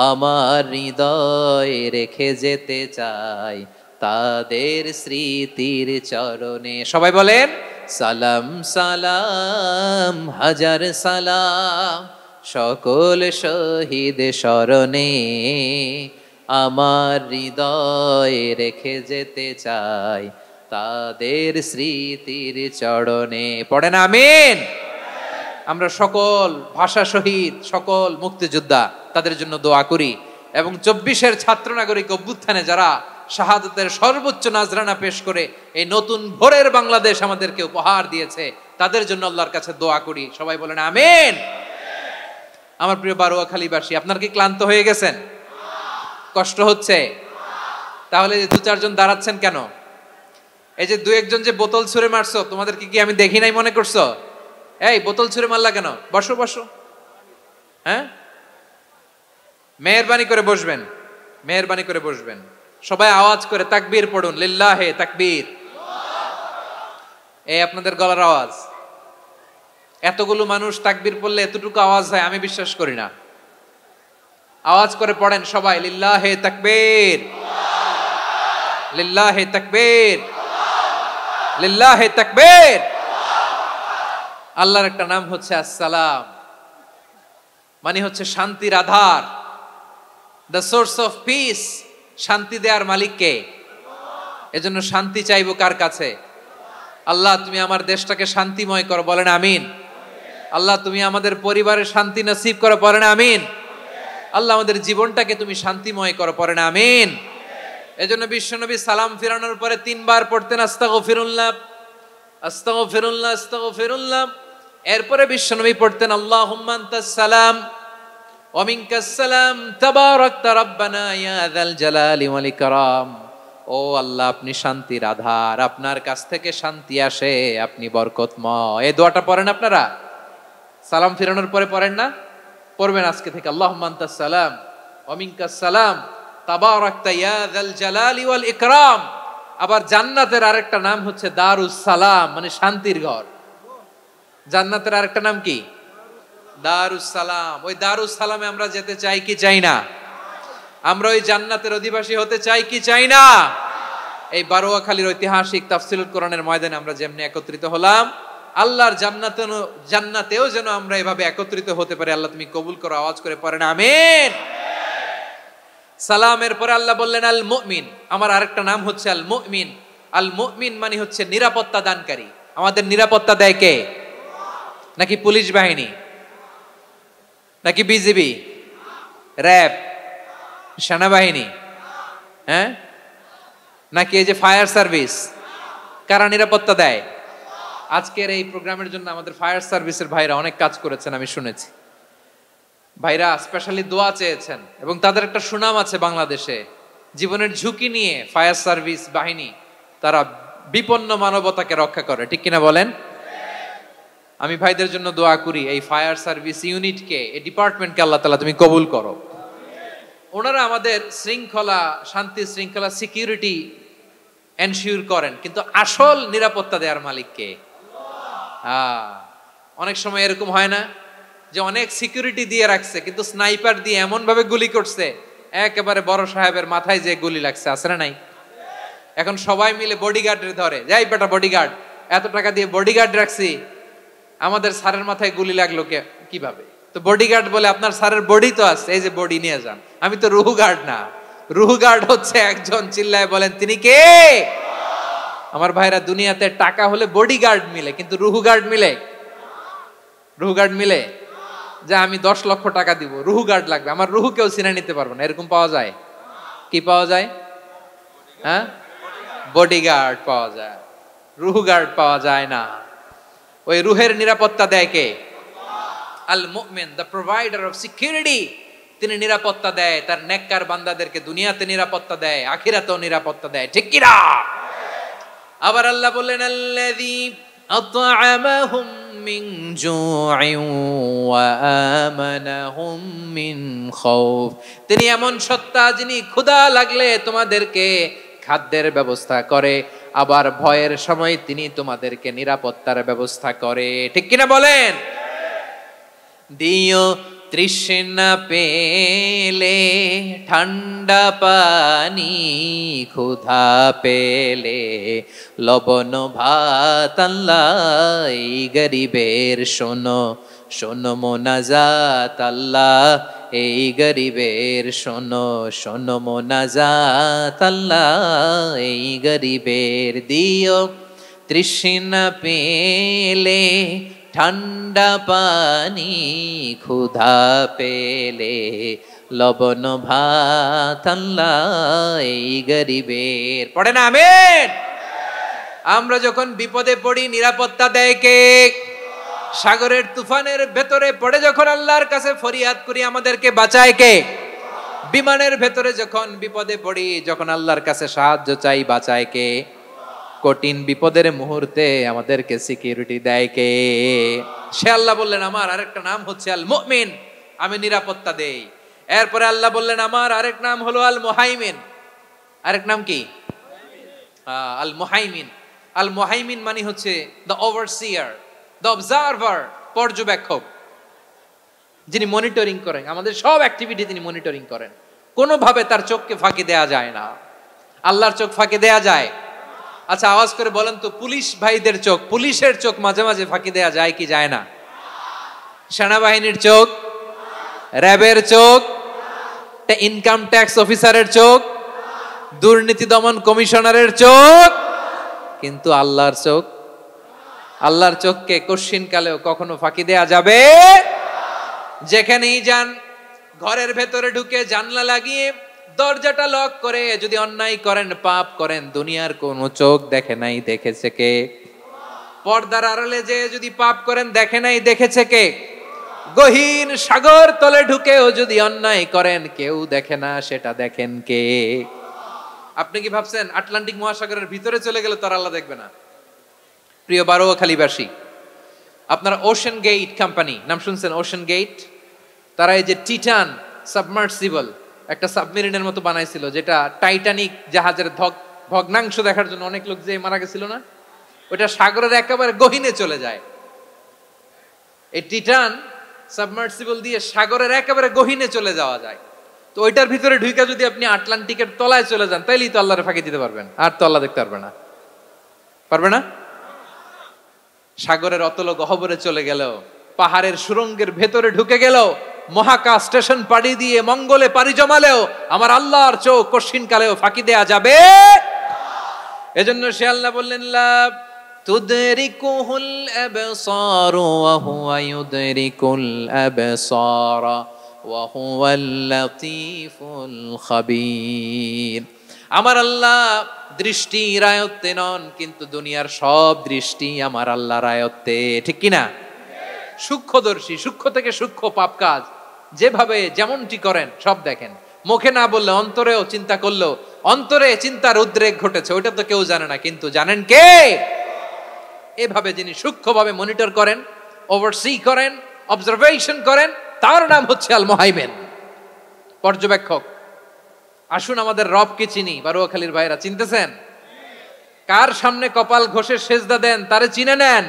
আমার হৃদয় রেখে যেতে চাই তাদের স্মৃতির চরণে। সবাই বলেন সালাম সালাম হাজার সালাম সকল শহীদ স্মরণে আমার হৃদয় রেখে যেতে চাই তাদের স্মৃতির চরণে। পড়েন আমিন। আমরা সকল ভাষা শহীদ, সকল মুক্তিযোদ্ধা, তাদের জন্য দোয়া করি এবং 24-এর ছাত্র নাগরিক অভ্যুত্থানে যারা শাহাদাতের সর্বোচ্চ নাজরানা পেশ করে এই নতুন ভোরের বাংলাদেশ আমাদেরকে উপহার দিয়েছে, তাদের জন্য আল্লাহর কাছে দোয়া করি। সবাই বলেন আমিন। আমার প্রিয় বারোয়াখালীবাসী, আপনার কি ক্লান্ত হয়ে গেছেন? কষ্ট হচ্ছে? তাহলে দু চারজন দাঁড়াচ্ছেন কেন? এই যে দু একজন যে বোতল ছুঁড়ে মারছো, তোমাদেরকে কি আমি দেখি নাই মনে করছো? এই বোতল ছুঁড়ে মারলা কেন? বসো বসো। হ্যাঁ, মেহেরবানি করে বসবেন, মেহেরবানি করে বসবেন। সবাই আওয়াজ করে তাকবীর পড়ুন, লিল্লাহে তাকবীর। এই আপনাদের গলার আওয়াজ, এতগুলো মানুষ তাকবীর পড়লে এতটুকু আওয়াজ হয় আমি বিশ্বাস করি না। আওয়াজ করে পড়েন সবাই, লিল্লাহে তাকবীর, লিল্লাহে তাকবীর, লিল্লাহে তাকবীর। আল্লাহর একটা নাম হচ্ছে আসসালাম, মানে হচ্ছে শান্তির আধার, দ্য সোর্স অফ পিস। শান্তি দেওয়ার মালিক কে? এজন্য শান্তি চাইবো কার কাছে? আল্লাহ তুমি আমার দেশটাকে শান্তিময় করো, বলেন আমিন। আল্লাহ তুমি আমাদের পরিবারের শান্তি নসিব করো, পড়েন আমিন। আল্লাহ আমাদের জীবনটাকে তুমি শান্তিময় করো, পড়েন আমিন। এজন্য বিশ্বনবী সালাম ফিরানোর পরে 3 বার পড়তেন আস্তাগফিরুল্লাহ, আস্তাগফিরুল্লাহ, আস্তাগফিরুল্লাহ। এরপরে বিশ্বনবী পড়তেন আল্লাহুম্মা আনতাস সালাম ওয়া মিনকাস সালাম তাবারাকতা রাব্বানা ইয়া যাল জালালি ওয়াল ইকরাম। ও আল্লাহ আপনি শান্তির আধার, আপনার কাছ থেকে শান্তি আসে, আপনি বরকতময়। এই দোয়াটা পড়েন আপনারা? সালাম ফিরানোর পরে পড়েন না? পড়বেন আজকে থেকে, আল্লাহুম্মা আনতাস সালাম ওয়া মিনকাস সালাম তাবারাকতা ইয়া যাল জালালি ওয়াল ইকরাম। আবার জান্নাতের আরেকটা নাম হচ্ছে দারুস সালাম, মানে শান্তির ঘর। জান্নাতের আরেকটা নাম কি? দারুস সালাম। ওই দারুস সালামে আমরা যেতে চাই কি চাই না? আমরা ওই জান্নাতের অধিবাসী হতে চাই কি চাই না? এই বারোয়াখালীর ঐতিহাসিক তাফসীরুল কোরআনের ময়দানে আমরা যেমনি একত্রিত হলাম, আল্লাহর জান্নাতেও যেন আমরা এভাবে একত্রিত হতে পারি। আল্লাহ তুমি কবুল করো। আওয়াজ করে পড়েন আমিন। সালামের পরে আল্লাহ বললেন আল মুমিন। আমার আরেকটা নাম হচ্ছে আল মুমিন। আল মুমিন মানে হচ্ছে নিরাপত্তা দানকারী। আমাদের নিরাপত্তা দেয় কে? নাকি পুলিশ বাহিনী, নাকি বিজিবি, র্যাব, সেনাবাহিনী, হ্যাঁ, নাকি এই যে ফায়ার সার্ভিস? কারা নিরাপত্তা দেয়? আজকের এই প্রোগ্রামের জন্য আমাদের ফায়ার সার্ভিসের ভাইরা অনেক কাজ করেছেন, আমি শুনেছি। ভাইরা স্পেশালি দোয়া চেয়েছেন এবং তাদের একটা সুনাম আছে বাংলাদেশে। জীবনের ঝুঁকি নিয়ে ফায়ার সার্ভিস বাহিনী তারা বিপন্ন মানবতাকে রক্ষা করে, ঠিক কিনা বলেন? আমি ভাইদের জন্য দোয়া করি, এই ফায়ার সার্ভিস ইউনিটকে, এই ডিপার্টমেন্টকে আল্লাহ তাআলা তুমি কবুল করো। ওনারা আমাদের শৃঙ্খলা, শান্তি শৃঙ্খলা, সিকিউরিটি এনশিওর করেন, কিন্তু আসল নিরাপত্তা দেওয়ার মালিক কে? অনেক সময় এরকম হয় না যে অনেক সিকিউরিটি দিয়ে রাখছে, কিন্তু স্নাইপার দিয়ে এমন ভাবে গুলি করছে একেবারে বড় সাহেবের মাথায় যে গুলি লাগছে, আছে না নাই? এখন সবাই মিলে বডিগার্ডের ধরে, যাই বেটা বডিগার্ড, এত টাকা দিয়ে বডিগার্ড রাখছি, আমাদের স্যারের মাথায় গুলি লাগলো কিভাবে? তো বডিগার্ড বলে আপনার স্যারের বডি তো আছে, এই যে বডি নিয়ে যান। আমি তো রুহু গার্ড না। রুহু গার্ড হচ্ছে একজন, চিল্লায় বলেন তিনি কে? আমার ভাইরা, দুনিয়াতে টাকা হলে বডিগার্ড মিলে, কিন্তু রুহু গার্ড মিলে? রুহু গার্ড মিলে? যে আমি 10 লক্ষ টাকা দিব, রুহু গার্ড লাগবে, আমার রুহু কেউ চিনে নিতে পারবো না, এরকম পাওয়া যায়? কি পাওয়া যায়? হ্যাঁ, বডিগার্ড পাওয়া যায়, রুহু গার্ড পাওয়া যায় না। ওই রুহের নিরাপত্তা দেয় কে? আল মুমিন, দ্য প্রোভাইডার অফ সিকিউরিটি। তিনি নিরাপত্তা দেয় তার নেককার বান্দাদেরকে, দুনিয়াতে নিরাপত্তা দেয়, আখিরাতেও নিরাপত্তা দেয়, ঠিক কি না? আবার আল্লাহ বললেন আল্লাযী আত'আমাহুম মিন জু'ইন ওয়া আমানাহুম মিন খাউফ। তিনি এমন সত্তা যিনি ক্ষুধা লাগলে তোমাদেরকে খাদ্যের ব্যবস্থা করে, আবার ভয়ের সময় তিনি তোমাদেরকে নিরাপত্তার ব্যবস্থা করে, ঠিক কিনা বলেন? দিও তৃষ্ণা পেলে ঠান্ডা পানি, ক্ষুধা পেলে লবণ ভাত, আল্লাহ এই গরিবের শোনো শোনো মোনাজাত, আল্লাহ এই গরিবের শোনো শোনো মোনাজাত, আল্লাহ এই গরিবের। দিও তৃষ্ণা পেলে ঠান্ডা পানি ক্ষুধা পেলে লবণ ভাত আল্লাহ এই গরিবের। পড়ে না আমিন। আমরা যখন বিপদে পড়ি নিরাপত্তা দেয় কে? সাগরের তুফানের ভেতরে পড়ে যখন আল্লাহর কাছে ফরিয়াদ করি আমাদেরকে বাঁচায় কে? বিমানের ভেতরে যখন বিপদে পড়ি, যখন আল্লাহর কাছে সাহায্য চাই বাঁচায় কে? কঠিন বিপদের মুহূর্তে আমাদেরকে সিকিউরিটি দেয় কে? সে আল্লাহ বললেন আমার আরেকটা নাম হচ্ছে আল মুমিন, আমি নিরাপত্তা দেই। এরপরে আল্লাহ বললেন আমার আরেক নাম হলো আল মুহাইমিন। আরেক নাম কি? আল মুহাইমিন। আল মুহাইমিন মানে হচ্ছে দ্য ওভারসিয়ার, দ্য অবজারভার, পর্যবেক্ষক, যিনি মনিটরিং করেন আমাদের সব অ্যাক্টিভিটি, তিনি মনিটরিং করেন। কোনোভাবে তার চোখকে ফাঁকি দেয়া যায় না। আল্লাহর চোখ ফাঁকি দেয়া যায়? আচ্ছা আওয়াজ করে বলেন তো, পুলিশ ভাইদের চোখ, পুলিশের চোখ মাঝে মাঝে ফাঁকি দেয়া যায় কি যায় না? সেনাবাহিনীর চোখ, র্যাবের চোখ, ইনকাম ট্যাক্স অফিসারের চোখ, দুর্নীতি দমন কমিশনারের চোখ, কিন্তু আল্লাহর চোখ? আল্লাহর চোখকে কশ্চিন কালেও কখনো ফাঁকি দেয়া যাবে? যেখানেই যান, ঘরের ভেতরে ঢুকে জানলা লাগিয়ে দরজাটা লক করে যদি অন্যায় করেন, পাপ করেন, দুনিয়ার কোনো চোখ দেখে নাই দেখেছে কে? পর্দার আড়ালে যে যদি পাপ করেন, দেখে নাই দেখেছে কে? গহীন সাগর তলে ঢুকেও যদি অন্যায় করেন, কেউ দেখে না, সেটা দেখেন কে? আপনি কি ভাবছেন আটলান্টিক মহাসাগরের ভিতরে চলে গেলে তার আল্লাহ দেখবে না? প্রিয় বারোয়াখালীবাসী, আপনারা ওশেন গেট কোম্পানি নাম শুনছেন? ওশেন গেট, তারা এই যে টিটান সাবমার্সিবল একটা সাবমেরিনের মতো বানাইছিল, যেটা টাইটানিক জাহাজের ভগ্নাংশ দেখার জন্য অনেক লোক যে মারা গেছিল না, ওটা সাগরের একেবারে গহীনে চলে যায়। এই টিটান সাবমার্সিবল দিয়ে সাগরের একেবারে গহীনে চলে যাওয়া যায়। তো ওইটার ভিতরে ঢুকে যদি আপনি আটলান্টিকের তলায় চলে যান, তাইলেই তো আল্লাহরে ফাঁকি দিতে পারবেন, আর তো আল্লাহ দেখতে পারবে না। পারবে না? সাগরের অতল গহ্বরে চলে গেল, পাহাড়ের সুরঙ্গের ভেতরে ঢুকে গেল, মহাকাশ স্টেশন পাড়ি দিয়ে মঙ্গলে পাড়ি জমালেও আমার আল্লাহর চোখ কশ্চিন কালেও ফাঁকি দেয়া যাবে? এজন্য সে আল্লাহ বললেন লা তুদরিকুহুল আবসার ওয়া হুয়া ইউদরিকুল আবসার ওয়া হুয়াল লাতীফুল খাবীর। আমার আল্লাহ দৃষ্টির আয়ত্তে নন, কিন্তু দুনিয়ার সব দৃষ্টি আমার আল্লাহর আয়ত্তে, ঠিক কিনা? সূক্ষ্মদর্শী, সূক্ষ্ম থেকে সূক্ষ্ম পাপ কাজ যেভাবে যেমনটি করেন সব দেখেন। মুখে না বললে অন্তরেও চিন্তা করলেও অন্তরে চিন্তার উদ্রেক ঘটেছে, ওইটা তো কেউ জানে না, কিন্তু জানেন কে? এভাবে যিনি সূক্ষ্মভাবে মনিটর করেন, ওভারসি করেন, অবজারভেশন করেন, তার নাম হচ্ছে আল মুহাইমিন, পর্যবেক্ষক। আসুন আমাদের রবকে চিনি। বারোয়াখালীর ভাইরা চিনতেছেন? কার সামনে কপাল ঘষে সেজদা দেন তারে চিনে নেন।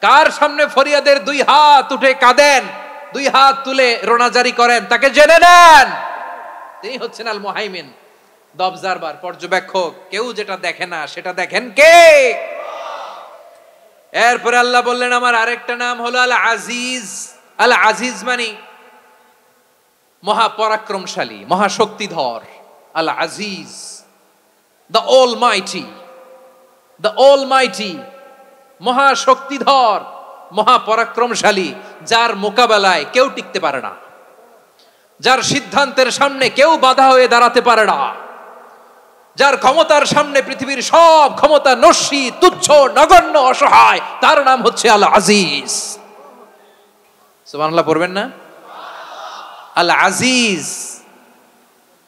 কার সামনে ফরিয়াদের দুই হাত উঠে কাঁদেন, দুই হাত তুলে রোনাজারি করেন, তাকে জেনে নেন। তিনি হচ্ছেন আল মুহাইমিন, দ্য অবজারভার, পর্যবেক্ষক। কেউ যেটা দেখে না সেটা দেখেন কে? এরপরে আল্লাহ বললেন আমার আরেকটা নাম হলো আল আজিজ। আল আজিজ মানে মহাপরাক্রমশালী, মহাশক্তিধর। আল আজিজ, দ্য অলমাইটি, দ্য অলমাইটি, মহাশক্তিধর, মহাপরাক্রমশালী, যার মোকাবেলায় কেউ টিকতে পারে না, যার সিদ্ধান্তের সামনে কেউ বাধা হয়ে দাঁড়াতে পারে না, যার ক্ষমতার সামনে পৃথিবীর সব ক্ষমতা নস্যি, তুচ্ছ, নগণ্য, অসহায়, তার নাম হচ্ছে আল আজিজ। সুবহানাল্লাহ পড়বেন না? আল আজিজ,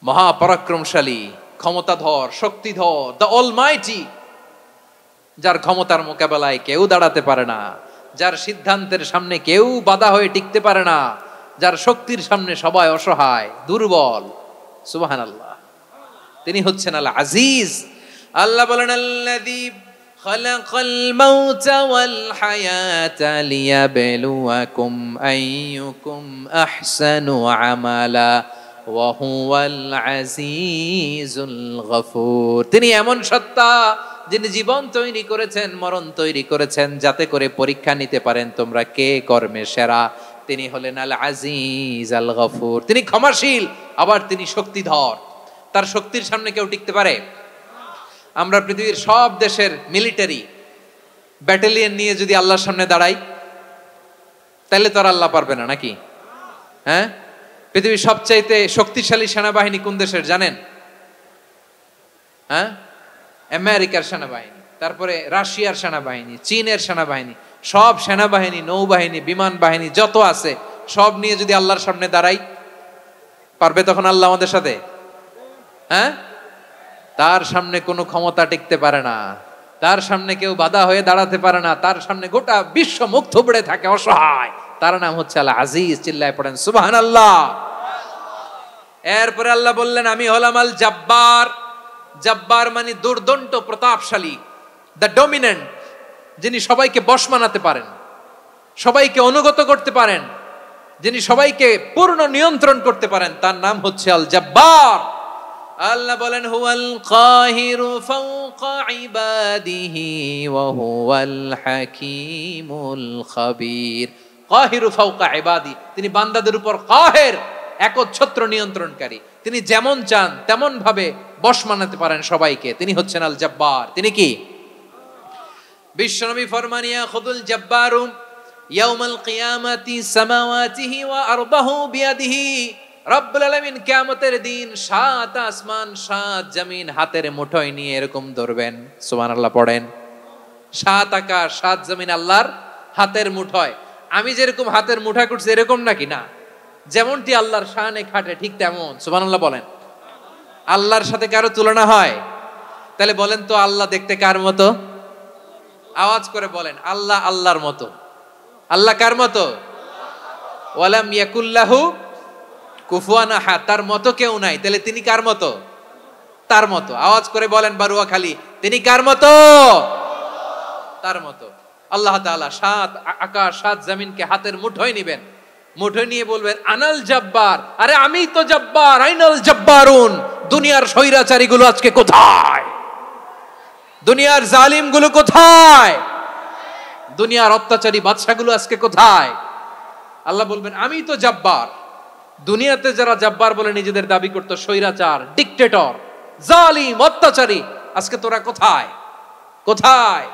মহাপরাক্রমশালী, ক্ষমতাধর, শক্তিধর, দ্য অলমাইটি, যার ক্ষমতার মোকাবেলায় কেউ দাঁড়াতে পারে না, যার সিদ্ধান্তের সামনে কেউ বাধা হয়ে টিকতে পারে না, যার শক্তির সামনে সবাই অসহায়, দুর্বল। সুবহানাল্লাহ, তিনি হচ্ছেন আল আজিজ। আল্লাহ বলেন আল্লাযী খালাকাল মাউতা ওয়াল হায়াতা লিয়াবলুয়াকুম আইয়ুকুম আহসানু আমালা ওয়া হুয়াল আজিজুল গফুর। তিনি এমন সত্তা যিনি জীবন তৈরি করেছেন, মরণ তৈরি করেছেন, যাতে করে পরীক্ষা নিতে পারেন তোমরা কে কর্মে সেরা। তিনি হলেন আল আজিজ আল গফুর। তিনি ক্ষমাশীল, আবার তিনি শক্তিধর। তার শক্তির সামনে কেউ টিকতে পারে? আমরা পৃথিবীর সব দেশের মিলিটারি ব্যাটালিয়ন নিয়ে যদি আল্লাহর সামনে দাঁড়াই, তাইলে তো আর আল্লাহ পারবে না নাকি? হ্যাঁ, পৃথিবীর সবচাইতে শক্তিশালী সেনাবাহিনী কোন দেশের জানেন? হ্যাঁ, আমেরিকার সেনাবাহিনী, তারপরে রাশিয়ার সেনাবাহিনী, চীনের সেনাবাহিনী, সব সেনাবাহিনী, নৌবাহিনী, বিমান বাহিনী যত আছে সব নিয়ে যদি আল্লাহর সামনে দাঁড়াই, পারবে তখন আল্লাহ আমাদের সাথে? হ্যাঁ, তার সামনে কোনো ক্ষমতা টিকতে পারে না, তার সামনে কেউ বাধা হয়ে দাঁড়াতে পারে না, তার সামনে গোটা বিশ্ব মুখ থুবড়ে থাকে অসহায়। তার নাম হচ্ছে আল আজিজ। চিল্লায় পড়েন সুবহানাল্লাহ। এরপরে আল্লাহ বললেন আমি হলাম আল জব্বার। জব্বার মানে দুর্দণ্ড প্রতাপশালী, দ্য ডমিনেন্ট, যিনি সবাইকে বশ মানাতে পারেন, সবাইকে অনুগত করতে পারেন, যিনি সবাইকে পূর্ণ নিয়ন্ত্রণ করতে পারেন, তার নাম হচ্ছে আল জব্বার। আল্লাহ বলেন হুয়াল কাহিরু ফাওকা ইবাদিহি ওয়া হুয়াল হাকীমুল খাবীর। কাহিরু ফাওকা ইবাদি, তিনি বান্দাদের উপর কাহের, একচ্ছত্র নিয়ন্ত্রণকারী। তিনি যেমন চান তেমন ভাবে বশ মানাতে পারেন সবাইকে। তিনি হচ্ছেন আল জব্বার। তিনি কি? বিশ্বনবী ফরমান ইয়াখুদুল জব্বারু ইয়াউমাল কিয়ামাতি সামাওয়াতিহি ওয়া আরদাহু বিয়াদিহি। রব্বুল আলামিন কিয়ামতের দিন 7 আসমান 7 জমিন হাতের মুঠোয় নিয়ে এরকম ধরবেন। সুবহানাল্লাহ পড়েন। 7 আকাশ 7 জমিন আল্লাহর হাতের মুঠোয়। আমি যেরকম হাতের মুঠা করছি এরকম নাকি? না, যেমনটি আল্লাহর শানে খাটে ঠিক তেমন। সুবহানাল্লাহ বলেন। আল্লাহর সাথে কারো তুলনা হয়? তাহলে বলেন তো আল্লাহ দেখতে কার মতো? আওয়াজ করে বলেন আল্লাহ আল্লাহর মতো। আল্লাহ কার মতো? ওয়ালাম ইয়াকুল্লাহু কুফুয়ান আহাদ, তার মতো কেউ নাই। তাহলে তিনি কার মতো? তার মতো। আওয়াজ করে বলেন বারুয়াখালী, তিনি কার মতো? তার মতো। আল্লাহ তাআলা 7 আকাশ 7 জমিনকে হাতের মুঠোয় নিবেন, মুঠোয় নিয়ে বলবেন আনাল জব্বার। আরে আমি তো জব্বার। আইনাল জব্বারুন। দুনিয়ার স্বৈরাচারী গুলো আজকে কোথায়? দুনিয়ার জালিম গুলো কোথায়? দুনিয়ার অত্যাচারী বাদশাগুলো আজকে কোথায়? আল্লাহ বলবেন আমি তো জব্বার। দুনিয়াতে যারা জব্বার বলে নিজেদের দাবি করতো, স্বৈরাচার, ডিক্টেটর, জালিম, অত্যাচারী, আজকে তোরা কোথায়? কোথায়?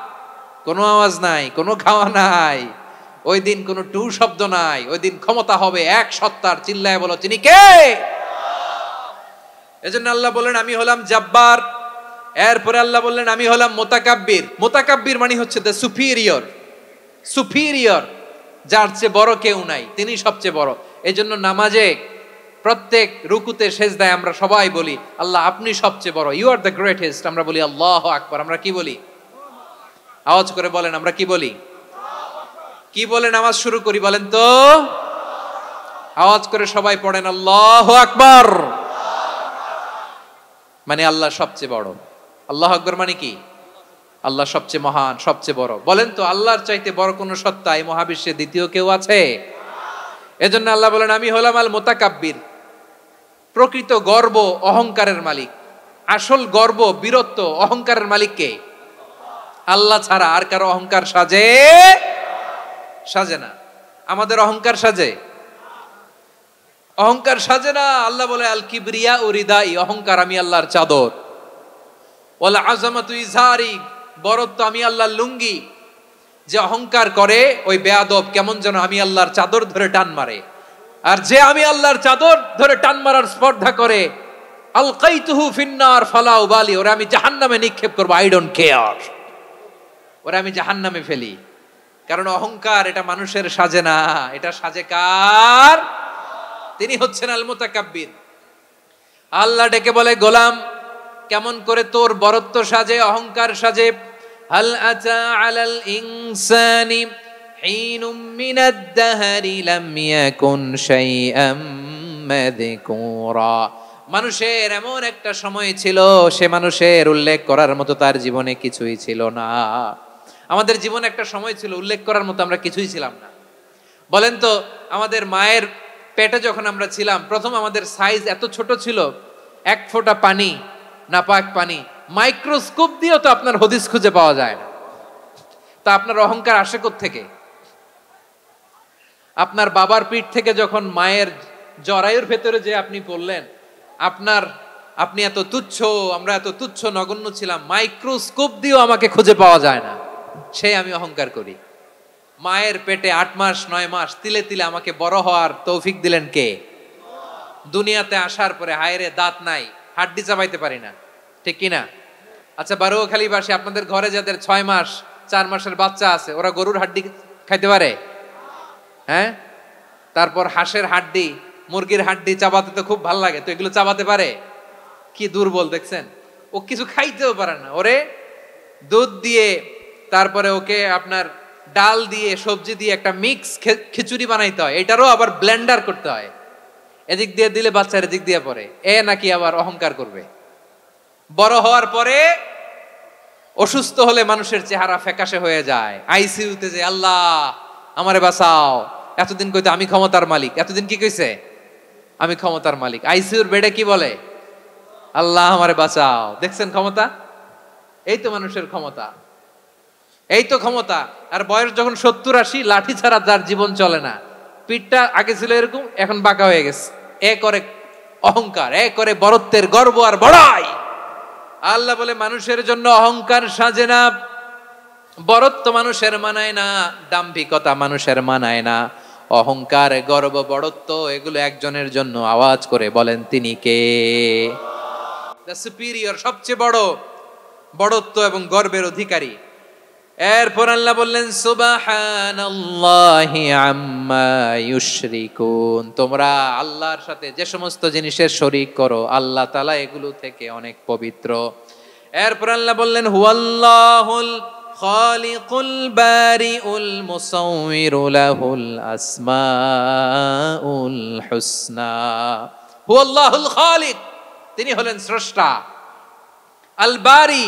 কোনো আওয়াজ নাই, কোনো খাওয়া নাই, ওই দিন কোনো টু শব্দ নাই। ওই দিন ক্ষমতা হবে এক সত্তার। চিল্লায় বলো তিনি কে? এজন্য আল্লাহ বললেন আমি হলাম জব্বার। এরপরে আল্লাহ বললেন আমি হলাম মুতাকাব্বির। মুতাকাব্বির মানে হচ্ছে দ্য সুপিরিয়র। সুপিরিয়র, যার চেয়ে বড় কেউ নাই, তিনি সবচেয়ে বড়। এজন্য নামাজে প্রত্যেক রুকুতে সেজদায় আমরা সবাই বলি আল্লাহ আপনি সবচেয়ে বড়, ইউ আর দ্য গ্রেটেস্ট। আমরা বলি আল্লাহু আকবার। আমরা কি বলি? আওয়াজ করে বলেন আমরা কি বলি? কি বলে নামাজ শুরু করি বলেন তো? আওয়াজ করে সবাই পড়েন আল্লাহু আকবার। মানে আল্লাহ সবচেয়ে বড়। আল্লাহু আকবার মানে কি? আল্লাহ সবচেয়ে মহান, সবচেয়ে বড়। বলেন তো আল্লাহর চাইতে বড় কোন সত্তা এই মহাবিশ্বে দ্বিতীয় কেউ আছে? এজন্য আল্লাহ বলেন আমি হলাম আল মুতাকাব্বির। প্রকৃত গর্ব অহংকারের মালিক। আসল গর্ব, বীরত্ব, অহংকারের মালিক কে? আল্লাহ ছাড়া আর কারো অহংকার সাজে? সাজে না। আমাদের অহংকার সাজে? অহংকার সাজে না। আল্লাহ বলে আল কিবরিয়া উরিদাই, অহংকার আমি আল্লাহর চাদর। ওয়ালা আযামাতু ইজারি, বড়ত্ব আমি আল্লাহর লুঙ্গি। যে অহংকার করে ওই বেয়াদব কেমন যেন আমি আল্লাহর চাদর ধরে টান মারে। আর যে আমি আল্লাহর চাদর ধরে টান মারার স্পর্ধা করে আলকাইতুহু ফিন্নার ফালা উবালি, ওরা আমি জাহান্নামে নিক্ষেপ করব, আই ডোন্ট কেয়ার। ওরা আমি জাহান্নামে ফেলি। কারণ অহংকার এটা মানুষের সাজে না, এটা সাজে কার? তিনি হচ্ছেন আল মুতাকাব্বির। আল্লাহ ডেকে বলে গোলাম কেমন করে তোর বরত্ব সাজে, অহংকার সাজে? হাল আতা আলাল ইনসানি হিনুম মিনাদ দাহরি লাম ইয়াকুন শাইআম মাযকুরা। মানুষের এমন একটা সময় ছিল, সে মানুষের উল্লেখ করার মতো তার জীবনে কিছুই ছিল না। আমাদের জীবনে একটা সময় ছিল উল্লেখ করার মতো আমরা কিছুই ছিলাম না। বলেন তো আমাদের মায়ের পেটে যখন আমরা ছিলাম, প্রথম আমাদের সাইজ এত ছোট ছিল, 1 ফোঁটা পানি, নাপাক পানি, মাইক্রোস্কোপ দিয়েও তো আপনার হদিস খুঁজে পাওয়া যায় না। তা আপনার অহংকার আসে কোত্থেকে? আপনার বাবার পিঠ থেকে যখন মায়ের জরায়ুর ভেতরে যে আপনি পড়লেন, আপনি এত তুচ্ছ, আমরা এত তুচ্ছ নগণ্য ছিলাম, মাইক্রোস্কোপ দিয়েও আমাকে খুঁজে পাওয়া যায় না, সেই আমি অহংকার করি। মায়ের পেটে 8 মাস 9 মাস তিলে তিলে আমাকে বড় হওয়ার তৌফিক দিলেন কে? দুনিয়াতে আসার পরে হায়রে দাঁত নাই, হাড্ডি চাবাইতে পারি না, ঠিক কিনা? আচ্ছা বারুখালীবাসী, আপনাদের ঘরে যাদের 6 মাস 4 মাসের বাচ্চা আছে, ওরা গরুর হাড্ডি খাইতে পারে? হ্যাঁ। তারপর হাঁসের হাড্ডি, মুরগির হাড্ডি চাবাতে তো খুব ভালো লাগে, তো এগুলো চাবাতে পারে? কি দুর্বল দেখছেন, ও কিছু খাইতেও পারে না। ওরে দুধ দিয়ে, তারপরে ওকে আপনার ডাল দিয়ে সবজি দিয়ে একটা মিক্স খিচুড়ি বানাইতে হয়, এটারও আবার ব্লেন্ডার করতে হয়। এদিক দিয়ে দিলে বাচ্চার এদিক দিয়ে পড়ে, এ নাকি আবার অহংকার করবে। বড় হওয়ার পরে অসুস্থ হলে মানুষের চেহারা ফ্যাকাশে হয়ে যায়, আইসিইউতে যে আল্লাহ আমারে বাঁচাও, এতদিন কইতে আমি ক্ষমতার মালিক, এতদিন কি কইছে আমি ক্ষমতার মালিক, আইসিইউর বেডে কি বলে আল্লাহ আমারে বাঁচাও। দেখছেন ক্ষমতা, এই তো মানুষের ক্ষমতা, এই তো ক্ষমতা। আর বয়স যখন 70-80, লাঠি ছাড়া যার জীবন চলে না, পিঠটা আগে ছিল এরকম, এখন বাঁকা হয়ে গেছে। এ করে অহংকার, এ করে বড়ত্বের গর্ব আর বড়াই। আল্লাহ বলে মানুষের জন্য অহংকার সাজে না, বড়ত্ব মানুষের মানায় না, দাম্ভিকতা মানুষের মানায় না, অহংকার গর্ব বড়ত্ব এগুলো একজনের জন্য। আওয়াজ করে বলেন তিনি কে? দ্য সুপিরিয়র, সবচেয়ে বড় বড়ত্ব এবং গর্বের অধিকারী। এরপর আল্লাহ বললেন সুবহানাল্লাহি আম্মা ইউশরিকুন, তোমরা আল্লাহর সাথে যে সমস্ত জিনিসের শরীক করো আল্লাহ তাআলা এগুলো থেকে অনেক পবিত্র। এরপর আল্লাহ বললেন হুয়াল্লাহুল খালিকুল বারিউল মুসাউবিরু লাহুল আসমাউল হুসনা। হুয়াল্লাহুল খালিক, তিনি হলেন স্রষ্টা। আল বারি,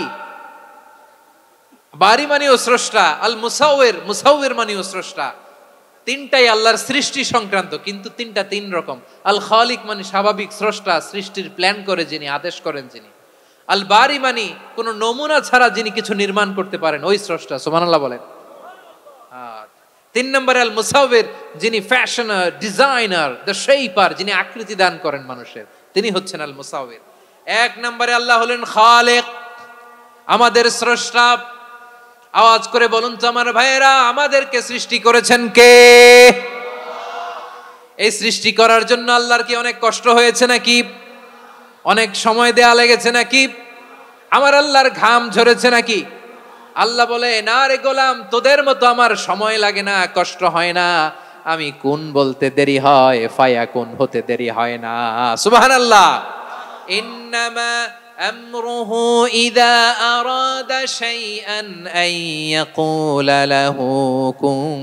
বারি মানেও স্রষ্টা। আল মুসাউবির, মুসাউবির মানেও স্রষ্টা। তিনটাই আল্লাহর সৃষ্টি সংক্রান্ত, কিন্তু তিনটা তিন রকম। আল খালিক মানে স্বাভাবিক স্রষ্টা, সৃষ্টির প্ল্যান করে যিনি, আদেশ করেন যিনি। আল বারি মানে কোন নমুনা ছাড়া যিনি কিছু নির্মাণ করতে পারেন, ওই স্রষ্টা। সুবহানাল্লাহ বলেন। 3 নম্বরে আল মুসাউবির, যিনি ফ্যাশনার, ডিজাইনার, দ্য শেপার, যিনি আকৃতি দান করেন মানুষের, তিনি হচ্ছেন আল মুসাউবির। 1 নম্বরে আল্লাহ হলেন খালিক, আমাদের স্রষ্টা। আওয়াজ করে বলুন তো আমার ভাইয়েরা, আমাদেরকে সৃষ্টি করেছেন কে? এই সৃষ্টি করার জন্য আল্লাহর কি অনেক কষ্ট হয়েছে নাকি? অনেক সময় দেয়া লেগেছে নাকি? আমার আল্লাহর ঘাম ঝরেছে নাকি? আল্লাহ বলে না রে গোলাম, তোদের মতো আমার সময় লাগে না, কষ্ট হয় না। আমি কোন বলতে দেরি হয়, ফায়াকুন হতে দেরি হয় না। সুবহানাল্লাহ। ইন্নামা আমরুহু ইযা আরাদা শাইআন আন ইয়াকুলা লাহু কুন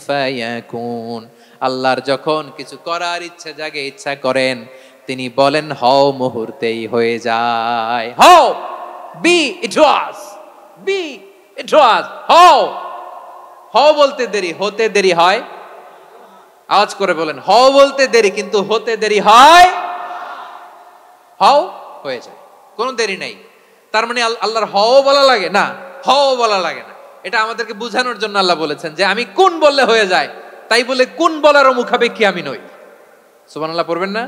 ফায়াকুন। আল্লাহর যখন কিছু করার ইচ্ছা জাগে, ইচ্ছা করেন, তিনি বলেন হও, মুহূর্তেই হয়ে যায়। হও, বি ইট ওয়াজ, বি ইট ওয়াজ। হও, হও বলতে দেরি, হতে দেরি হয়। আওয়াজ করে বলেন, হও বলতে দেরি কিন্তু হতে দেরি হয়। হও, হয়ে যায়, কোনো দেরি নাই। তার মানে আল্লাহর হও বলা লাগে না, হও বলা লাগে না। এটা আমাদেরকে বোঝানোর জন্য আল্লাহ বলেছেন যে আমি কোন বললে হয়ে যায়, তাই বলে কোন বলারও মুখাপেক্ষী আমি নই। সুবহানাল্লাহ পড়বেন না?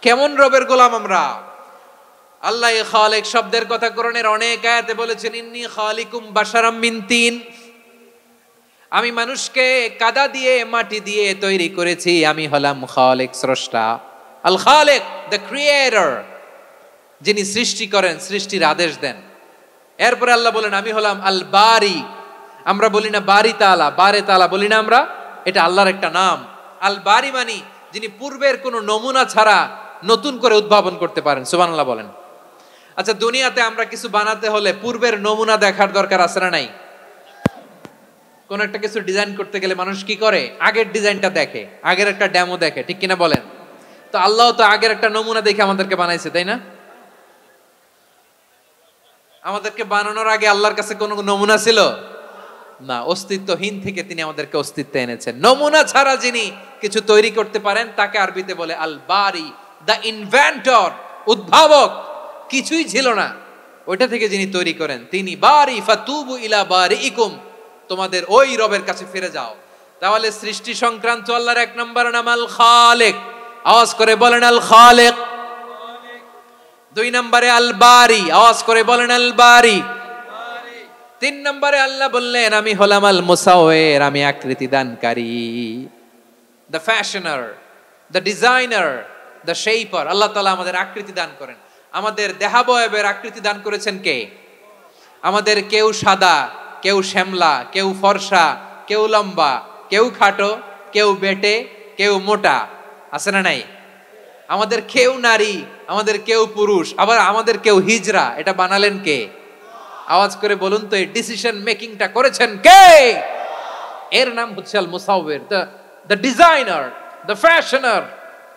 কেমন রবের গোলাম আমরা। আল্লাহ খালিক শব্দের কথা কোরআনের অনেক আয়াতে বলেছেন, ইন্নী খালিকুম বাশারাম মিন তিন, আমি মানুষকে কাদা দিয়ে মাটি দিয়ে তৈরি করেছি, আমি হলাম খালিক স্রষ্টা। আল খালিক, দ্য ক্রিয়েটর, যিনি সৃষ্টি করেন, সৃষ্টির আদেশ দেন। এরপরে আল্লাহ বলেন আমি হলাম আল বারি। আমরা বলি না বারি তাআলা, বারে তাআলা বলি না আমরা, এটা আল্লাহর একটা নাম। আল বারি মানে যিনি পূর্বের কোনো নমুনা ছাড়া নতুন করে উদ্ভাবন করতে পারেন। সুবহানাল্লাহ বলেন। আচ্ছা, দুনিয়াতে আমরা কিছু বানাতে হলে পূর্বের নমুনা দেখার দরকার আছে না নাই? কোন একটা কিছু ডিজাইন করতে গেলে মানুষ কি করে? আগের ডিজাইনটা দেখে, আগের একটা ডেমো দেখে, ঠিক কিনা বলেন? তো আল্লাহ তো আগের একটা নমুনা দেখে আমাদেরকে বানাইছে, তাই না? আমাদেরকে বানানোর আগে আল্লাহর কাছে কোনো নমুনা ছিল না, অস্তিত্বহীন থেকে তিনি আমাদেরকে অস্তিত্বে এনেছেন। নমুনা ছাড়া যিনি কিছু তৈরি করতে পারেন তাকে আরবিতে বলে আল বারি, দ্য ইনভেন্টর, উদ্ভাবক। কিছুই ছিল না, ওইটা থেকে যিনি তৈরি করেন তিনি বারি। ফাতুবু ইলা বারিইকুম, তোমাদের ওই রবের কাছে ফিরে যাও। তাহলে সৃষ্টি সংক্রান্ত আল্লাহর 1 নম্বর নাম আল খালিক। আওয়াজ করে বলেন আল খালিক। 2 নম্বরে আল বারি। আওয়াজ করে বলেন আল বারি। তিন নম্বরে আল্লাহ বললেন আমি হলাম আল মুসাওয়ির, আমি আকৃতি দানকারী, the fashioner, the designer, the shaper. আল্লাহ তাআলা আমাদের আকৃতি দান করেন। আমাদের দেহাবয়বের আকৃতি দান করেছেন কে? আমাদের কেউ সাদা, কেউ শ্যামলা, কেউ ফর্সা, কেউ লম্বা, কেউ খাটো, কেউ বেটে, কেউ মোটা, আছে না নাই? আমাদের কেউ নারী, আমাদের কেউ পুরুষ, আবার আমাদের কেউ হিজড়া। এটা বানালেন কে? আওয়াজ করে বলুন তো, এই ডিসিশন মেকিংটা করেছেন কে? এর নাম হচ্ছে আল মুসাওয়ির, the designer, the fashioner,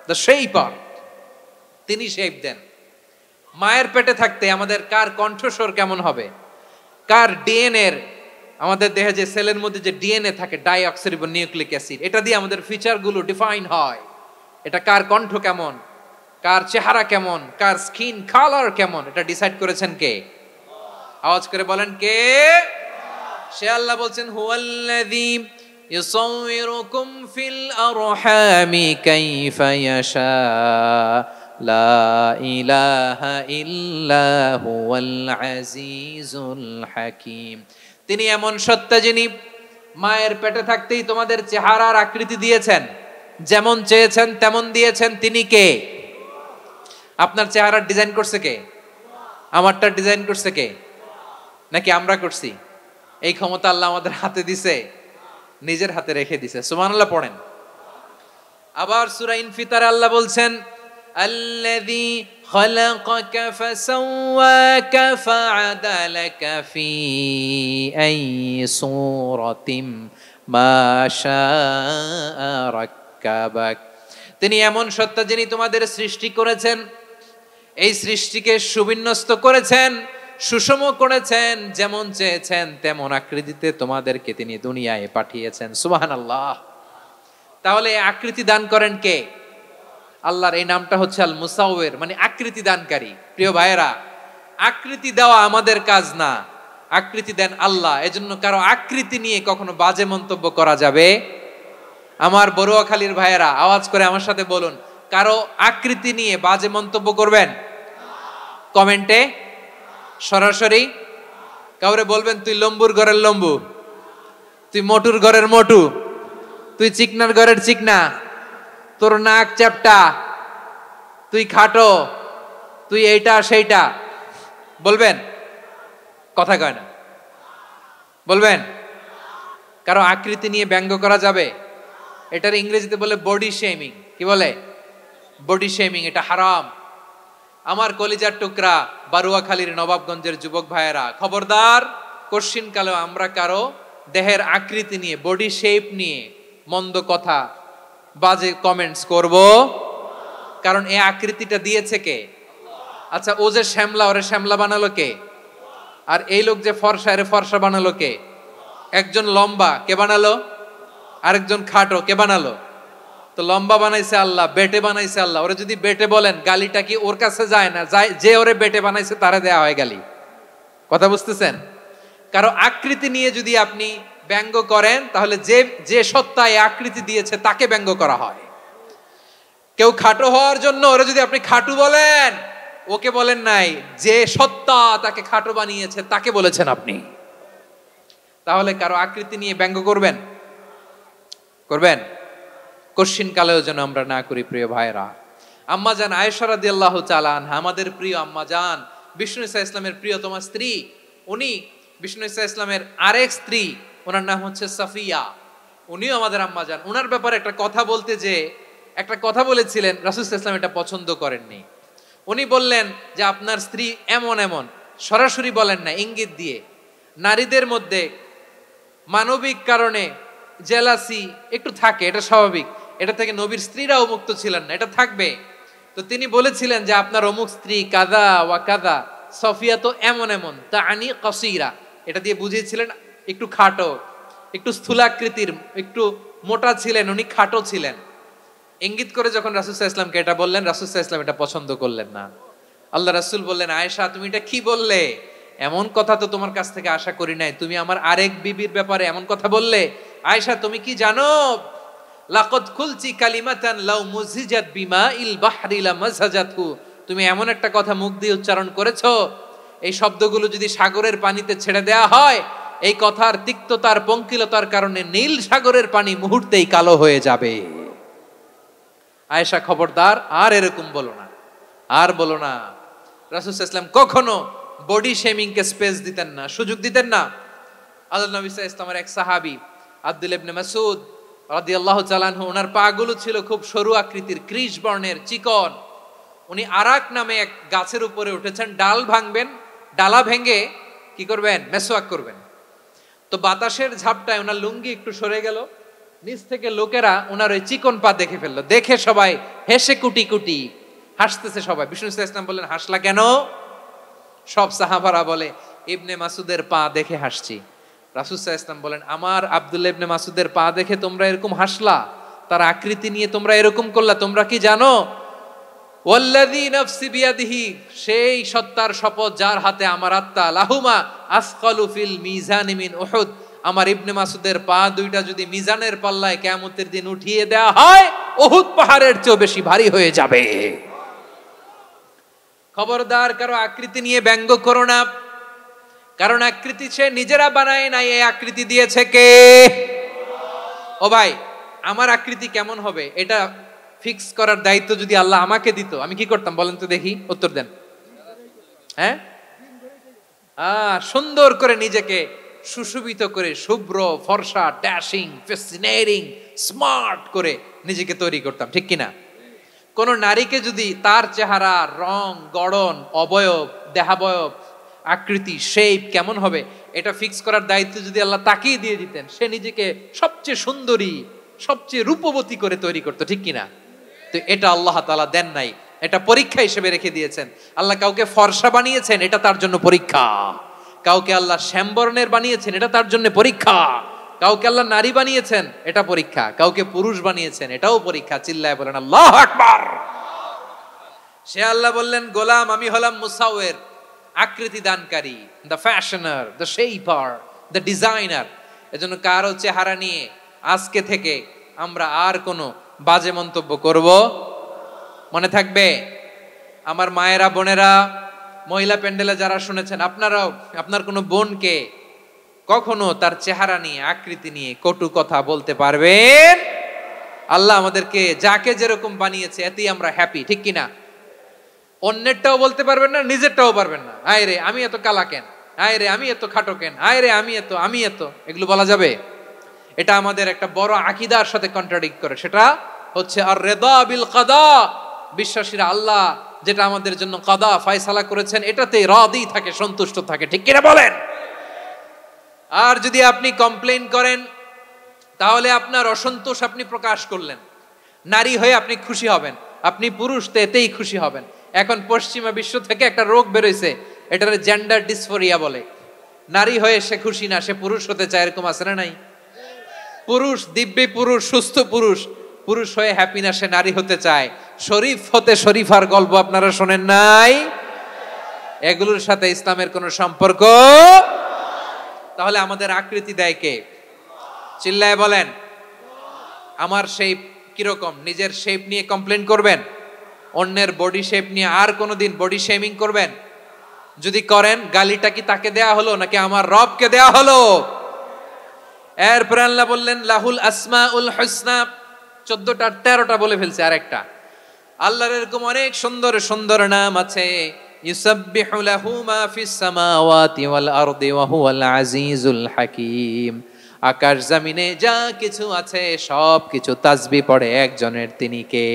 the shaper. তিনি শেপ দেন। মায়ের পেটে থাকতে আমাদের কার কণ্ঠস্বর কেমন হবে, কার ডিএনএর, আমাদের দেহে যে সেলের মধ্যে যে ডিএনএ থাকে, ডাইঅক্সিরিবোনিউক্লিক অ্যাসিড, এটা দিয়ে আমাদের ফিচারগুলো ডিফাইন হয়। এটা কার কণ্ঠ কেমন, কার চেহারা কেমন, কার স্কিন কালার কেমন, এটা ডিসাইড করেছেন কে? আওয়াজ করে বলেন কে? সে আল্লাহ বলছেন হুয়াল্লাযী ইউসাউয়িরুকুম ফিল আরহামি কাইফা ইয়াশা লা ইলাহা ইল্লা হুয়াল আজিজুল হাকীম। তিনি এমন সত্তা যিনি মায়ের পেটে থাকতেই তোমাদের চেহারার আকৃতি দিয়েছেন, যেমন চেয়েছেন তেমন দিয়েছেন। তিনি কে? আপনার চেহারার ডিজাইন করছে কে? আমারটা ডিজাইন করছে কে? নাকি আমরা করছি? এই ক্ষমতা আল্লাহ আমাদের হাতে দিছে, নিজের হাতে রেখে দিছে। সুবহানাল্লাহ পড়েন। আবার সূরা ইনফিতারে আল্লাহ বলছেন আল্লাযী খালাকাকা ফাসাওয়াকা ফাআদালাকা ফি আইয়ি সূরাতিন মা শাআ রাক্কাবাক। তিনি এমন সত্তা যিনি তোমাদের সৃষ্টি করেছেন, এই সৃষ্টিকে সুবিন্যস্ত করেছেন, সুষম করেছেন, যেমন চেয়েছেন তেমন আকৃতিতে তোমাদেরকে তিনি দুনিয়ায় পাঠিয়েছেন। সুবহানাল্লাহ। তাহলে আকৃতি দান করেন কে? আল্লাহর এই নামটা হচ্ছে আল মুসাওয়ির, মানে আকৃতি দানকারী। প্রিয় ভাইয়েরা, আকৃতি দেওয়া আমাদের কাজ না, আকৃতি দেন আল্লাহ। এজন্য কারো আকৃতি নিয়ে কখনো বাজে মন্তব্য করা যাবে? আমার বড়ুয়াখালীর ভাইয়েরা আওয়াজ করে আমার সাথে বলুন, কারো আকৃতি নিয়ে বাজে মন্তব্য করবেন? কমেন্টে সরাসরি কাউরে বলবেন তুই লম্বুর ঘরের লম্বু, তুই মোটুর ঘরের মোটু, তুই চিকনার ঘরের চিকনা, তোর নাক চ্যাপটা, তুই খাটো, তুই এইটা সেইটা বলবেন? কথা কয় না, বলবেন? কারো আকৃতি নিয়ে ব্যঙ্গ করা যাবে? এটার ইংরেজিতে বলে বডি শেমিং। কি বলে? Body shaming. এটা হারাম। আমার কলিজার টুকরা বারুয়াখালীর নবাবগঞ্জের যুবক ভাইয়েরা, খবরদার, কোশ্চিনকালেও আমরা কারো দেহের আকৃতি নিয়ে, বডি শেপ নিয়ে মন্দ কথা, বাজে কমেন্টস করব। কারণ এই আকৃতিটা দিয়েছে কে? আচ্ছা, ও যে শ্যামলা, ওরে শ্যামলা বানালো কে? আর এই লোক যে ফর্সা, এরে ফর্সা বানালো কে? একজন লম্বা, কে বানালো? আরেকজন খাটো, কে বানালো? তো লম্বা বানাইছে আল্লাহ, বেটে বানাইছে আল্লাহ। ওরে যদি বেটে বলেন, গালিটা কি ওর কাছে যায় না? যায়। যে ওরে বেটে বানাইছে তারে দেয়া হয় গালি। কথা বুঝতেছেন? কারো আকৃতি নিয়ে যদি আপনি ব্যঙ্গ করেন, তাহলে যে যে সত্তা এই আকৃতি দিয়েছে তাকে ব্যঙ্গ করা হয়। কেউ খাটো হওয়ার জন্য ওরে যদি আপনি খাটু বলেন, ওকে বলেন নাই, যে সত্তা তাকে খাটো বানিয়েছে তাকে বলেছেন আপনি। তাহলে কারো আকৃতি নিয়ে ব্যঙ্গ করবেন? করবেন? কোশ্চিন কালেও যেন আমরা না করি। প্রিয় ভাইরা, আম্মাজান আয়েশা রাদিয়াল্লাহু তাআলা আনহা, আমাদের প্রিয় আম্মাজান, বিষ্ণু ইসা ইসলামের প্রিয়তমা স্ত্রী, উনি বিষ্ণু ইসা ইসলামের আরেক স্ত্রী, ওনার নাম হচ্ছে সাফিয়া, উনিও আমাদের আম্মাজান। ওনার ব্যাপারে একটা কথা বলতে যে একটা কথা বলেছিলেন, রাসূল সাল্লাল্লাহু আলাইহি ওয়াসাল্লাম এটা পছন্দ করেননি। উনি বললেন যে আপনার স্ত্রী এমন এমন, সরাসরি বলেন না, ইঙ্গিত দিয়ে। নারীদের মধ্যে মানবিক কারণে জেলাসি একটু থাকে, এটা স্বাভাবিক। এটা থেকে নবীর স্ত্রীরাও মুক্ত ছিলেন না, এটা থাকবে। তো তিনি বলেছিলেন যে আপনার অমুক স্ত্রী কাদা ওয়া কাদা, সফিয়া তো এমন এমন, তা আনি কসিরা, এটা দিয়ে বুঝিয়েছিলেন একটু খাটো, একটু স্থূলাকৃতির, একটু মোটা ছিলেন, উনি খাটো ছিলেন। ইঙ্গিত করে যখন রাসূল সাল্লাল্লাহু আলাইহি ওয়াসাল্লামকে এটা বললেন, রাসূল সাল্লাল্লাহু আলাইহি ওয়াসাল্লাম এটা পছন্দ করলেন না। আল্লাহ রাসূল বললেন, আয়েশা তুমি এটা কি বললে? এমন কথা তো তোমার কাছ থেকে আশা করি নাই। তুমি আমার আরেক বিবির ব্যাপারে এমন কথা বললে। আয়েশা তুমি কি জানো, লাকাদ কুলতি কালিমাতান লাউ মুজিজাত বিমাইল বাহরি লামাসাজাতহু, তুমি এমন একটা কথা মুখ দিয়ে উচ্চারণ করেছো, এই শব্দগুলো যদি সাগরের পানিতে ছেড়ে দেয়া হয়, এই কথার তিক্ততার পঙ্কিলতার কারণে নীল সাগরের পানি মুহূর্তেই কালো হয়ে যাবে। আয়েশা খবরদার, আর এরকম বলো না, আর বলো না। রাসূল সাল্লাল্লাহু আলাইহি ওয়াসাল্লাম কখনো বডি শেমিং কে স্পেস দিতেন না, সুযোগ দিতেন না। আল্লাহর নবী সাল্লাল্লাহু আলাইহি ওয়াসাল্লামের এক সাহাবী আব্দুল্লাহ ইবনে মাসউদ রাদিয়াল্লাহু তাআলা আনহু, ওনার পাগুলো ছিল খুব সরু আকৃতির, কৃষ বর্ণের, চিকন। উনি আরাক নামে এক গাছের উপরে উঠেছেন, ডাল ভাঙবেন, ডালা ভেঙে কি করবেন, মেসওয়াক করবেন। তো বাতাসের ঝাপটায় ওনার লুঙ্গি একটু সরে গেল, নিচ থেকে লোকেরা ওনার ওই চিকন পা দেখে ফেললো। দেখে সবাই হেসে কুটি কুটি হাসতেছে সবাই। বিষ্ণু সাল্লাল্লাহু আলাইহি ওয়াসাল্লাম বললেন, হাসলা কেন? সব সাহাবারা বলে, ইবনে মাসুদের পা দেখে হাসছি। রাসূল সাল্লাল্লাহু আলাইহি ওয়াসাল্লাম বলেন, আমার আব্দুল্লাহ ইবনে মাসুদের পা দেখে তোমরা এরকম হাসলা, তার আকৃতি নিয়ে তোমরা এরকম করলা, তোমরা কি জানো? ওয়াল্লাযী নাফসি বিয়াদিহি, সেই সত্তার শপথ যার হাতে আমার আত্মা, লাহুমা আসকালু ফিল মিজানি মিন উহুদ, আমার ইবনে মাসুদের পা দুইটা যদি মিজানের পাল্লায় কিয়ামতের দিন উঠিয়ে দেয়া হয়, উহুদ পাহাড়ের চেয়ে বেশি ভারী হয়ে যাবে। খবরদার, কারো আকৃতি নিয়ে ব্যঙ্গ করো না, কারণ আকৃতি সে নিজেরা বানায় নাই, এই আকৃতি দিয়েছে কে? ও ভাই, আমার আকৃতি কেমন হবে এটা ফিক্স করার দায়িত্ব যদি আল্লাহ আমাকে দিত, আমি কি করতাম বলেন তো দেখি, উত্তর দেন। হ্যাঁ, সুন্দর করে নিজেকে সুশোভিত করে, শুভ্র ফর্সা, ড্যাশিং, ফ্যাসিনেটিং, স্মার্ট করে নিজেকে তৈরি করতাম, ঠিক কিনা? কোন নারীকে যদি তার চেহারা, রং, গড়ন, অবয়ব, দেহাবয়ব, আকৃতি, শেপ কেমন হবে এটা ফিক্স করার দায়িত্ব যদি আল্লাহ তাকেই দিয়ে দিতেন, সে নিজেকে সবচেয়ে সুন্দরী, সবচেয়ে রূপবতী করে তৈরি করতো, ঠিক কিনা? তো এটা আল্লাহ তাআলা দেন নাই, এটা পরীক্ষা হিসেবে রেখে দিয়েছেন। আল্লাহ কাউকে ফর্সা বানিয়েছেন, এটা তার জন্য পরীক্ষা। কাউকে আল্লাহ শ্যামবর্ণের বানিয়েছেন, এটা তার জন্য পরীক্ষা। কাউকে আল্লাহ নারী বানিয়েছেন, এটা পরীক্ষা। কাউকে পুরুষ বানিয়েছেন, এটাও পরীক্ষা। চিল্লায় বলেন আল্লাহু আকবার। সে আল্লাহ বললেন, গোলাম আমি হলাম মুসাওয়ির, আকৃতি দানকারী, the fashioner, the shaper, the designer. এজন্য কারো চেহারা নিয়ে আজকে থেকে আমরা আর কোনো বাজে মন্তব্য করব মনে থাকবে। আমার মায়েরা, বোনেরা, মহিলা প্যান্ডেলে যারা শুনেছেন, আপনারাও আপনার কোনো বোনকে কখনো তার চেহারা নিয়ে, আকৃতি নিয়ে কটু কথা বলতে পারবেন? আল্লাহ আমাদেরকে যাকে যেরকম বানিয়েছে এতেই আমরা হ্যাপি, ঠিক কিনা? অন্যেরটাও বলতে পারবেন না, নিজেরটাও পারবেন না। আয় রে আমি এত কালা কেন, আয় রে আমি এত খাটো কেন, আয় রে আমি এত, এগুলো বলা যাবে? এটা আমাদের একটা বড় আকীদার সাথে কন্ট্রাডিক্ট করে। সেটা হচ্ছে আর রিদা বিল কাদা, বিশ্বাসীরা আল্লাহ যেটা আমাদের জন্য কাদা ফয়সালা করেছেন এটাতে রাদি থাকে, সন্তুষ্ট থাকে, ঠিক কিনা বলেন? আর যদি আপনি কমপ্লেইন করেন তাহলে আপনার অসন্তোষ আপনি প্রকাশ করলেন। নারী হয়ে আপনি খুশি হবেন, আপনি পুরুষ তো এতেই খুশি হবেন। এখন পশ্চিমা বিশ্ব থেকে একটা রোগ বেরোইছে, এটার জেন্ডার ডিসফোরিয়া বলে। নারী হয়ে সে খুশি না, সে পুরুষ হতে চায়, এরকম আছে না নাই? পুরুষ, দিব্যি পুরুষ, সুস্থ পুরুষ, পুরুষ হয়ে হ্যাপি না, সে নারী হতে চায়। শরীফ হতে শরীফার গল্প আপনারা শোনেন নাই? এগুলোর সাথে ইসলামের কোনো সম্পর্ক? তাহলে আমাদের আকৃতি দেয় কে? চিল্লায় বলেন। আমার শেপ কিরকম, নিজের শেপ নিয়ে কমপ্লেন করবেন? অন্যের বডি শেপ নিয়ে আর কোনোদিন বডি শেমিং করবেন? যদি করেন, গালিটা কি তাকে দেয়া হলো নাকি আমার রবকে দেয়া হলো? এরপর আল্লাহ বললেন লাহুল আসমাউল হুসনা, 14টা 13টা বলে ফেলছে আরেকটা। আল্লাহর এরকম অনেক সুন্দর সুন্দর নাম আছে। ইউসাব্বিহু লাহু মা ফিস সামাওয়াতি ওয়াল আরদি ওয়া হুয়াল আজিজুল হাকীম। আকাশ জমিনে যা কিছু আছে সব কিছু তাসবিহ পড়ে একজনের, তিনি কে?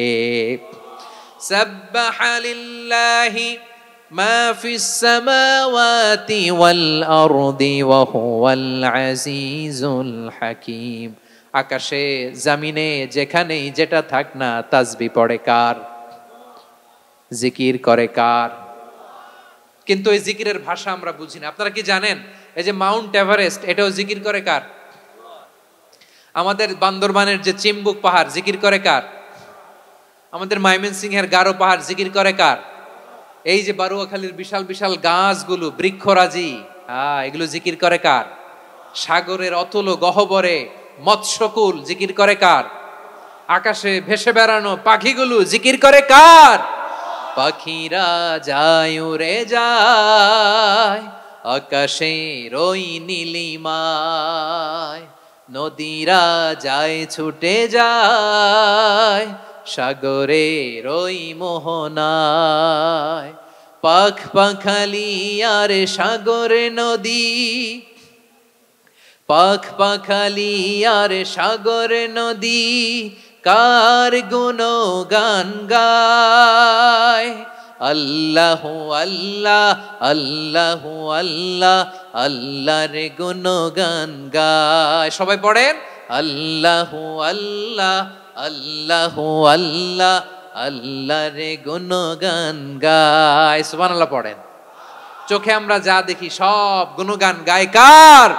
সাব্বাহা লিল্লাহি মা ফিস সামাওয়াতি ওয়াল আরদি ওয়া হুয়াল আজিজুল হাকীম। আকাশে জমিনে যেখানেই যেটা থাক না, তাসবিহ পড়ে কার? জিকির করে কার? কিন্তু এই জিকিরের ভাষা আমরা বুঝি না। আপনারা কি জানেন এই যে মাউন্ট এভারেস্ট, এটাও জিকির করে কার? আমাদের বান্দরবানের যে চিম্বুক পাহাড়, জিকির করে কার? আমাদের ময়মনসিংহের গারো পাহাড়, জিকির করে কার? এই যে বারুয়াখালীর বিশাল বিশাল গাছগুলো, বৃক্ষরাজি, এগুলো জিকির করে কার? সাগরের অতল গহ্বরে মৎস্যকুল, জিকির করে কার? আকাশে ভেসে বেড়ানো পাখিগুলো জিকির করে কার? পাখিরা যায় উড়ে যায় আকাশের ওই নীলিমায়, নদীরা যায় ছুটে যায় সাগরের ওই মোহনায়। পাখ পাখালি আর সাগরে নদী, পাখ পাখালি আর সাগরে নদী, কার গুণগান গায়। আল্লাহু আল্লাহ আল্লাহু আল্লাহ আল্লাহর গুণগান গায়। সবাই পড়েন আল্লাহু আল্লাহ আল্লাহু আল্লাহ আল্লাহর গুণগান গায়। সুবহানাল্লাহ পড়েন। চোখে আমরা যা দেখি সব গুণগান গায় কার?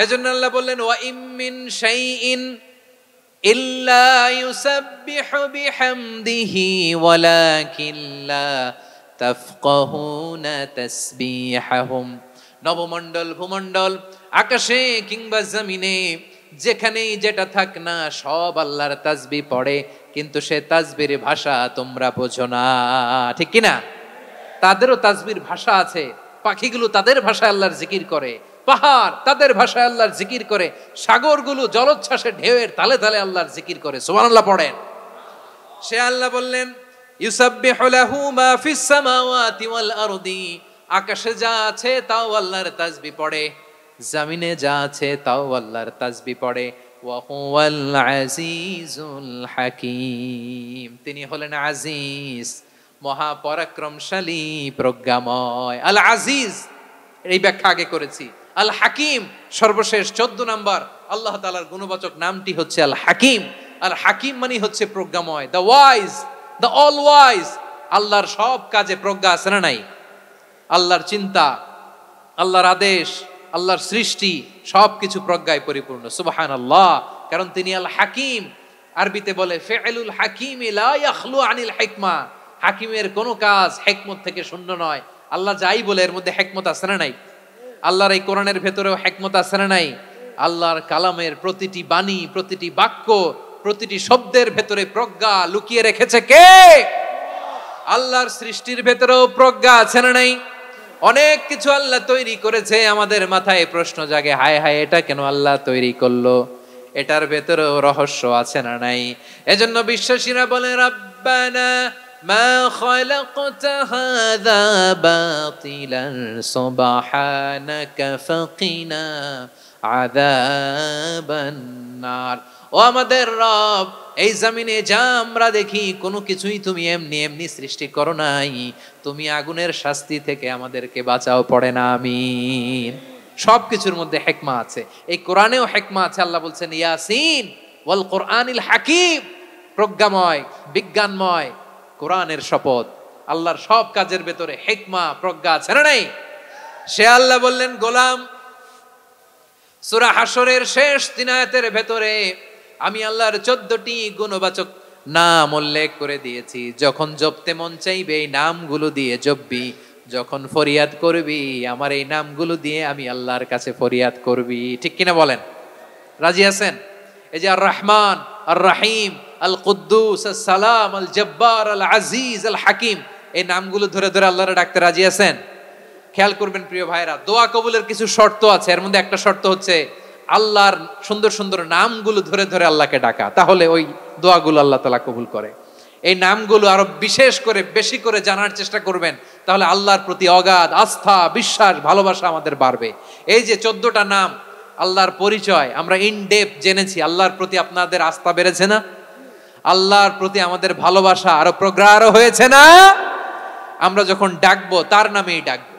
এজন্য আল্লাহ বললেন ওয়া ইম মিন শাইইন ইল্লা ইউসাব্বিহু বিহামদিহি ওয়ালাকিন লা তাফকাহুনা তাসবিহাহুম। নবমণ্ডল ভূমণ্ডল আকাশে কিংবা জমিনে যেখানেই যেটা থাক না সব আল্লাহর তাসবিহ পড়ে, কিন্তু সে তাসবির ভাষা তোমরা বোঝো না, ঠিক কিনা? তাদেরও তাসবির ভাষা আছে। পাখিগুলো তাদের ভাষায় আল্লাহর জিকির করে, পাহাড় তাদের ভাষায় আল্লাহর জিকির করে, সাগরগুলো জলোচ্ছ্বাসে ঢেউয়ের তালে তালে আল্লাহর জিকির করে। সুবহানাল্লাহ পড়েন। সে আল্লাহ বললেন ইউসাব্বিহু লাহু মা ফিস সামাওয়াতি ওয়াল আরদি, আকাশে যা আছে তাও আল্লাহর তাসবিহ পড়ে, জমিনে যা আছে তাও আল্লাহর তাসবিহ পড়ে। ওয়া হুয়াল আজিজুল হাকীম, তিনি হলেন আজিজ, মহাপরাক্রমশালী, প্রজ্ঞাময়। আল আজিজ এই ব্যাখ্যা আগে করেছি। আল হাকিম সর্বশেষ 14 নাম্বার আল্লাহ তাআলার গুণবাচক নামটি হচ্ছে আল হাকিম। আল হাকিম মানে হচ্ছে প্রজ্ঞাময়, the wise, the all wise. আল্লাহর সব কাজে প্রজ্ঞা আছে না নাই? আল্লাহর চিন্তা, আল্লাহর আদেশ, আল্লাহর সৃষ্টি সবকিছু প্রজ্ঞায় পরিপূর্ণ। সুবহানাল্লাহ, কারণ তিনি আল হাকিম। আরবিতে বলে ফিআলুল হাকিম লা ইয়াখলু আনিল হিকমা, হাকিমের কোনো কাজ হিকমত থেকে শূন্য নয়। আল্লাহ যাই বলে এর মধ্যে হিকমত আছে না নাই? আল্লাহর এই কোরআনের ভেতরেও হিকমত আছে না নাই? আল্লাহর কালামের প্রতিটি বাণী, প্রতিটি বাক্য, প্রতিটি শব্দের ভেতরে প্রজ্ঞা লুকিয়ে রেখেছে কে? আল্লাহর সৃষ্টির ভেতরেও প্রজ্ঞা আছে না নাই? অনেক কিছু আল্লাহ তৈরি করেছে, আমাদের মাথায় প্রশ্ন জাগে, হায় হায় এটা কেন আল্লাহ তৈরি করলো? এটার ভেতরেও রহস্য আছে না নাই? এজন্য বিশ্বাসীরা বলে রাব্বানা মা খালাকতা হাযা বাতিলান সুবহানাকা ফাকিনা আযাবান নার। ও আমাদের রব, এই জমিনে যা আমরা দেখি কোনো কিছুই তুমি এমনি এমনি সৃষ্টি করো নাই, তুমি আগুনের শাস্তি থেকে আমাদেরকে বাঁচাও, পড়ে না আমিন। সবকিছুর মধ্যে হিকমা আছে, এই কোরআনেও হিকমা আছে। আল্লাহ বলছেন ইয়াসিন ওয়াল কোরআনিল হাকিম, প্রজ্ঞাময়, বিজ্ঞানময় কোরআনের শপথ। আল্লাহর সব কাজের ভেতরে হিকমা, প্রজ্ঞা আছে না নাই? সে আল্লাহ বললেন গোলাম, সূরা হাশরের শেষ 3 আয়াতের ভেতরে আমি আল্লাহর 14টি গুণবাচক নাম উল্লেখ করে দিয়েছি। যখন জপতে মন চাইবে এই নামগুলো দিয়ে জপবি, যখন ফরিয়াদ করবি আমার এই নামগুলো দিয়ে আমি আল্লাহর কাছে ফরিয়াদ করবি, ঠিক কিনা বলেন? রাজি আছেন? এই যে আর রহমান, আর রাহিম, আল কুদ্দুস, আস সালাম, আল জব্বার, আল আজিজ, আল হাকিম, এই নামগুলো ধরে ধরে আল্লাহর ডাকতে রাজি আছেন? খেয়াল করবেন প্রিয় ভাইরা, দোয়া কবুলের কিছু শর্ত আছে। এর মধ্যে একটা শর্ত হচ্ছে আল্লাহর সুন্দর সুন্দর নামগুলো ধরে ধরে আল্লাহকে ডাকা, তাহলে ওই দোয়াগুলো আল্লাহ তাআলা কবুল করে। এই নামগুলো আরো বিশেষ করে বেশি করে জানার চেষ্টা করবেন, তাহলে আল্লাহর প্রতি অগাধ আস্থা, বিশ্বাস, ভালোবাসা আমাদের বাড়বে। এই যে 14টা নাম আল্লাহর পরিচয় আমরা ইন ডেপথ জেনেছি, আল্লাহর প্রতি আপনাদের আস্থা বেড়েছে না? আল্লাহর প্রতি আমাদের ভালোবাসা আরো প্রগাঢ় হয়েছে না? আমরা যখন ডাকবো তার নামেই ডাকবো,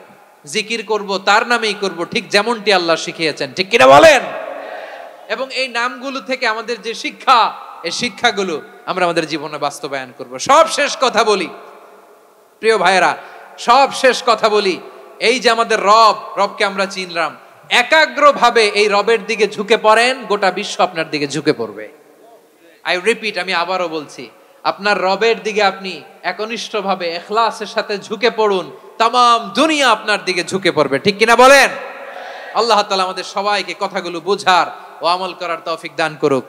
জিকির করব তার নামেই করব, ঠিক যেমনটি আল্লাহ শিখিয়েছেন, ঠিক কিনা বলেন? এবং এই নামগুলো থেকে আমাদের যে শিক্ষা, এই শিক্ষাগুলো আমরা আমাদের জীবনে বাস্তবায়ন করব। সব শেষ কথা বলি প্রিয় ভাইয়েরা, সব শেষ কথা বলি, এই যে আমাদের রবকে আমরা চিনলাম, একাগ্রভাবে এই রবের দিকে ঝুঁকে পড়েন, গোটা বিশ্ব আপনার দিকে ঝুঁকে পড়বে। আই রিপিট, আমি আবারও বলছি, আপনার রবের দিকে আপনি একনিষ্ঠভাবে ইখলাসের সাথে ঝুঁকে পড়ুন, তামাম দুনিয়া আপনার দিকে ঝুঁকে পড়বে, ঠিক কিনা বলেন? আল্লাহ তাআলা আমাদের সবাইকে কথাগুলো বোঝার ও আমল করার তৌফিক দান করুক।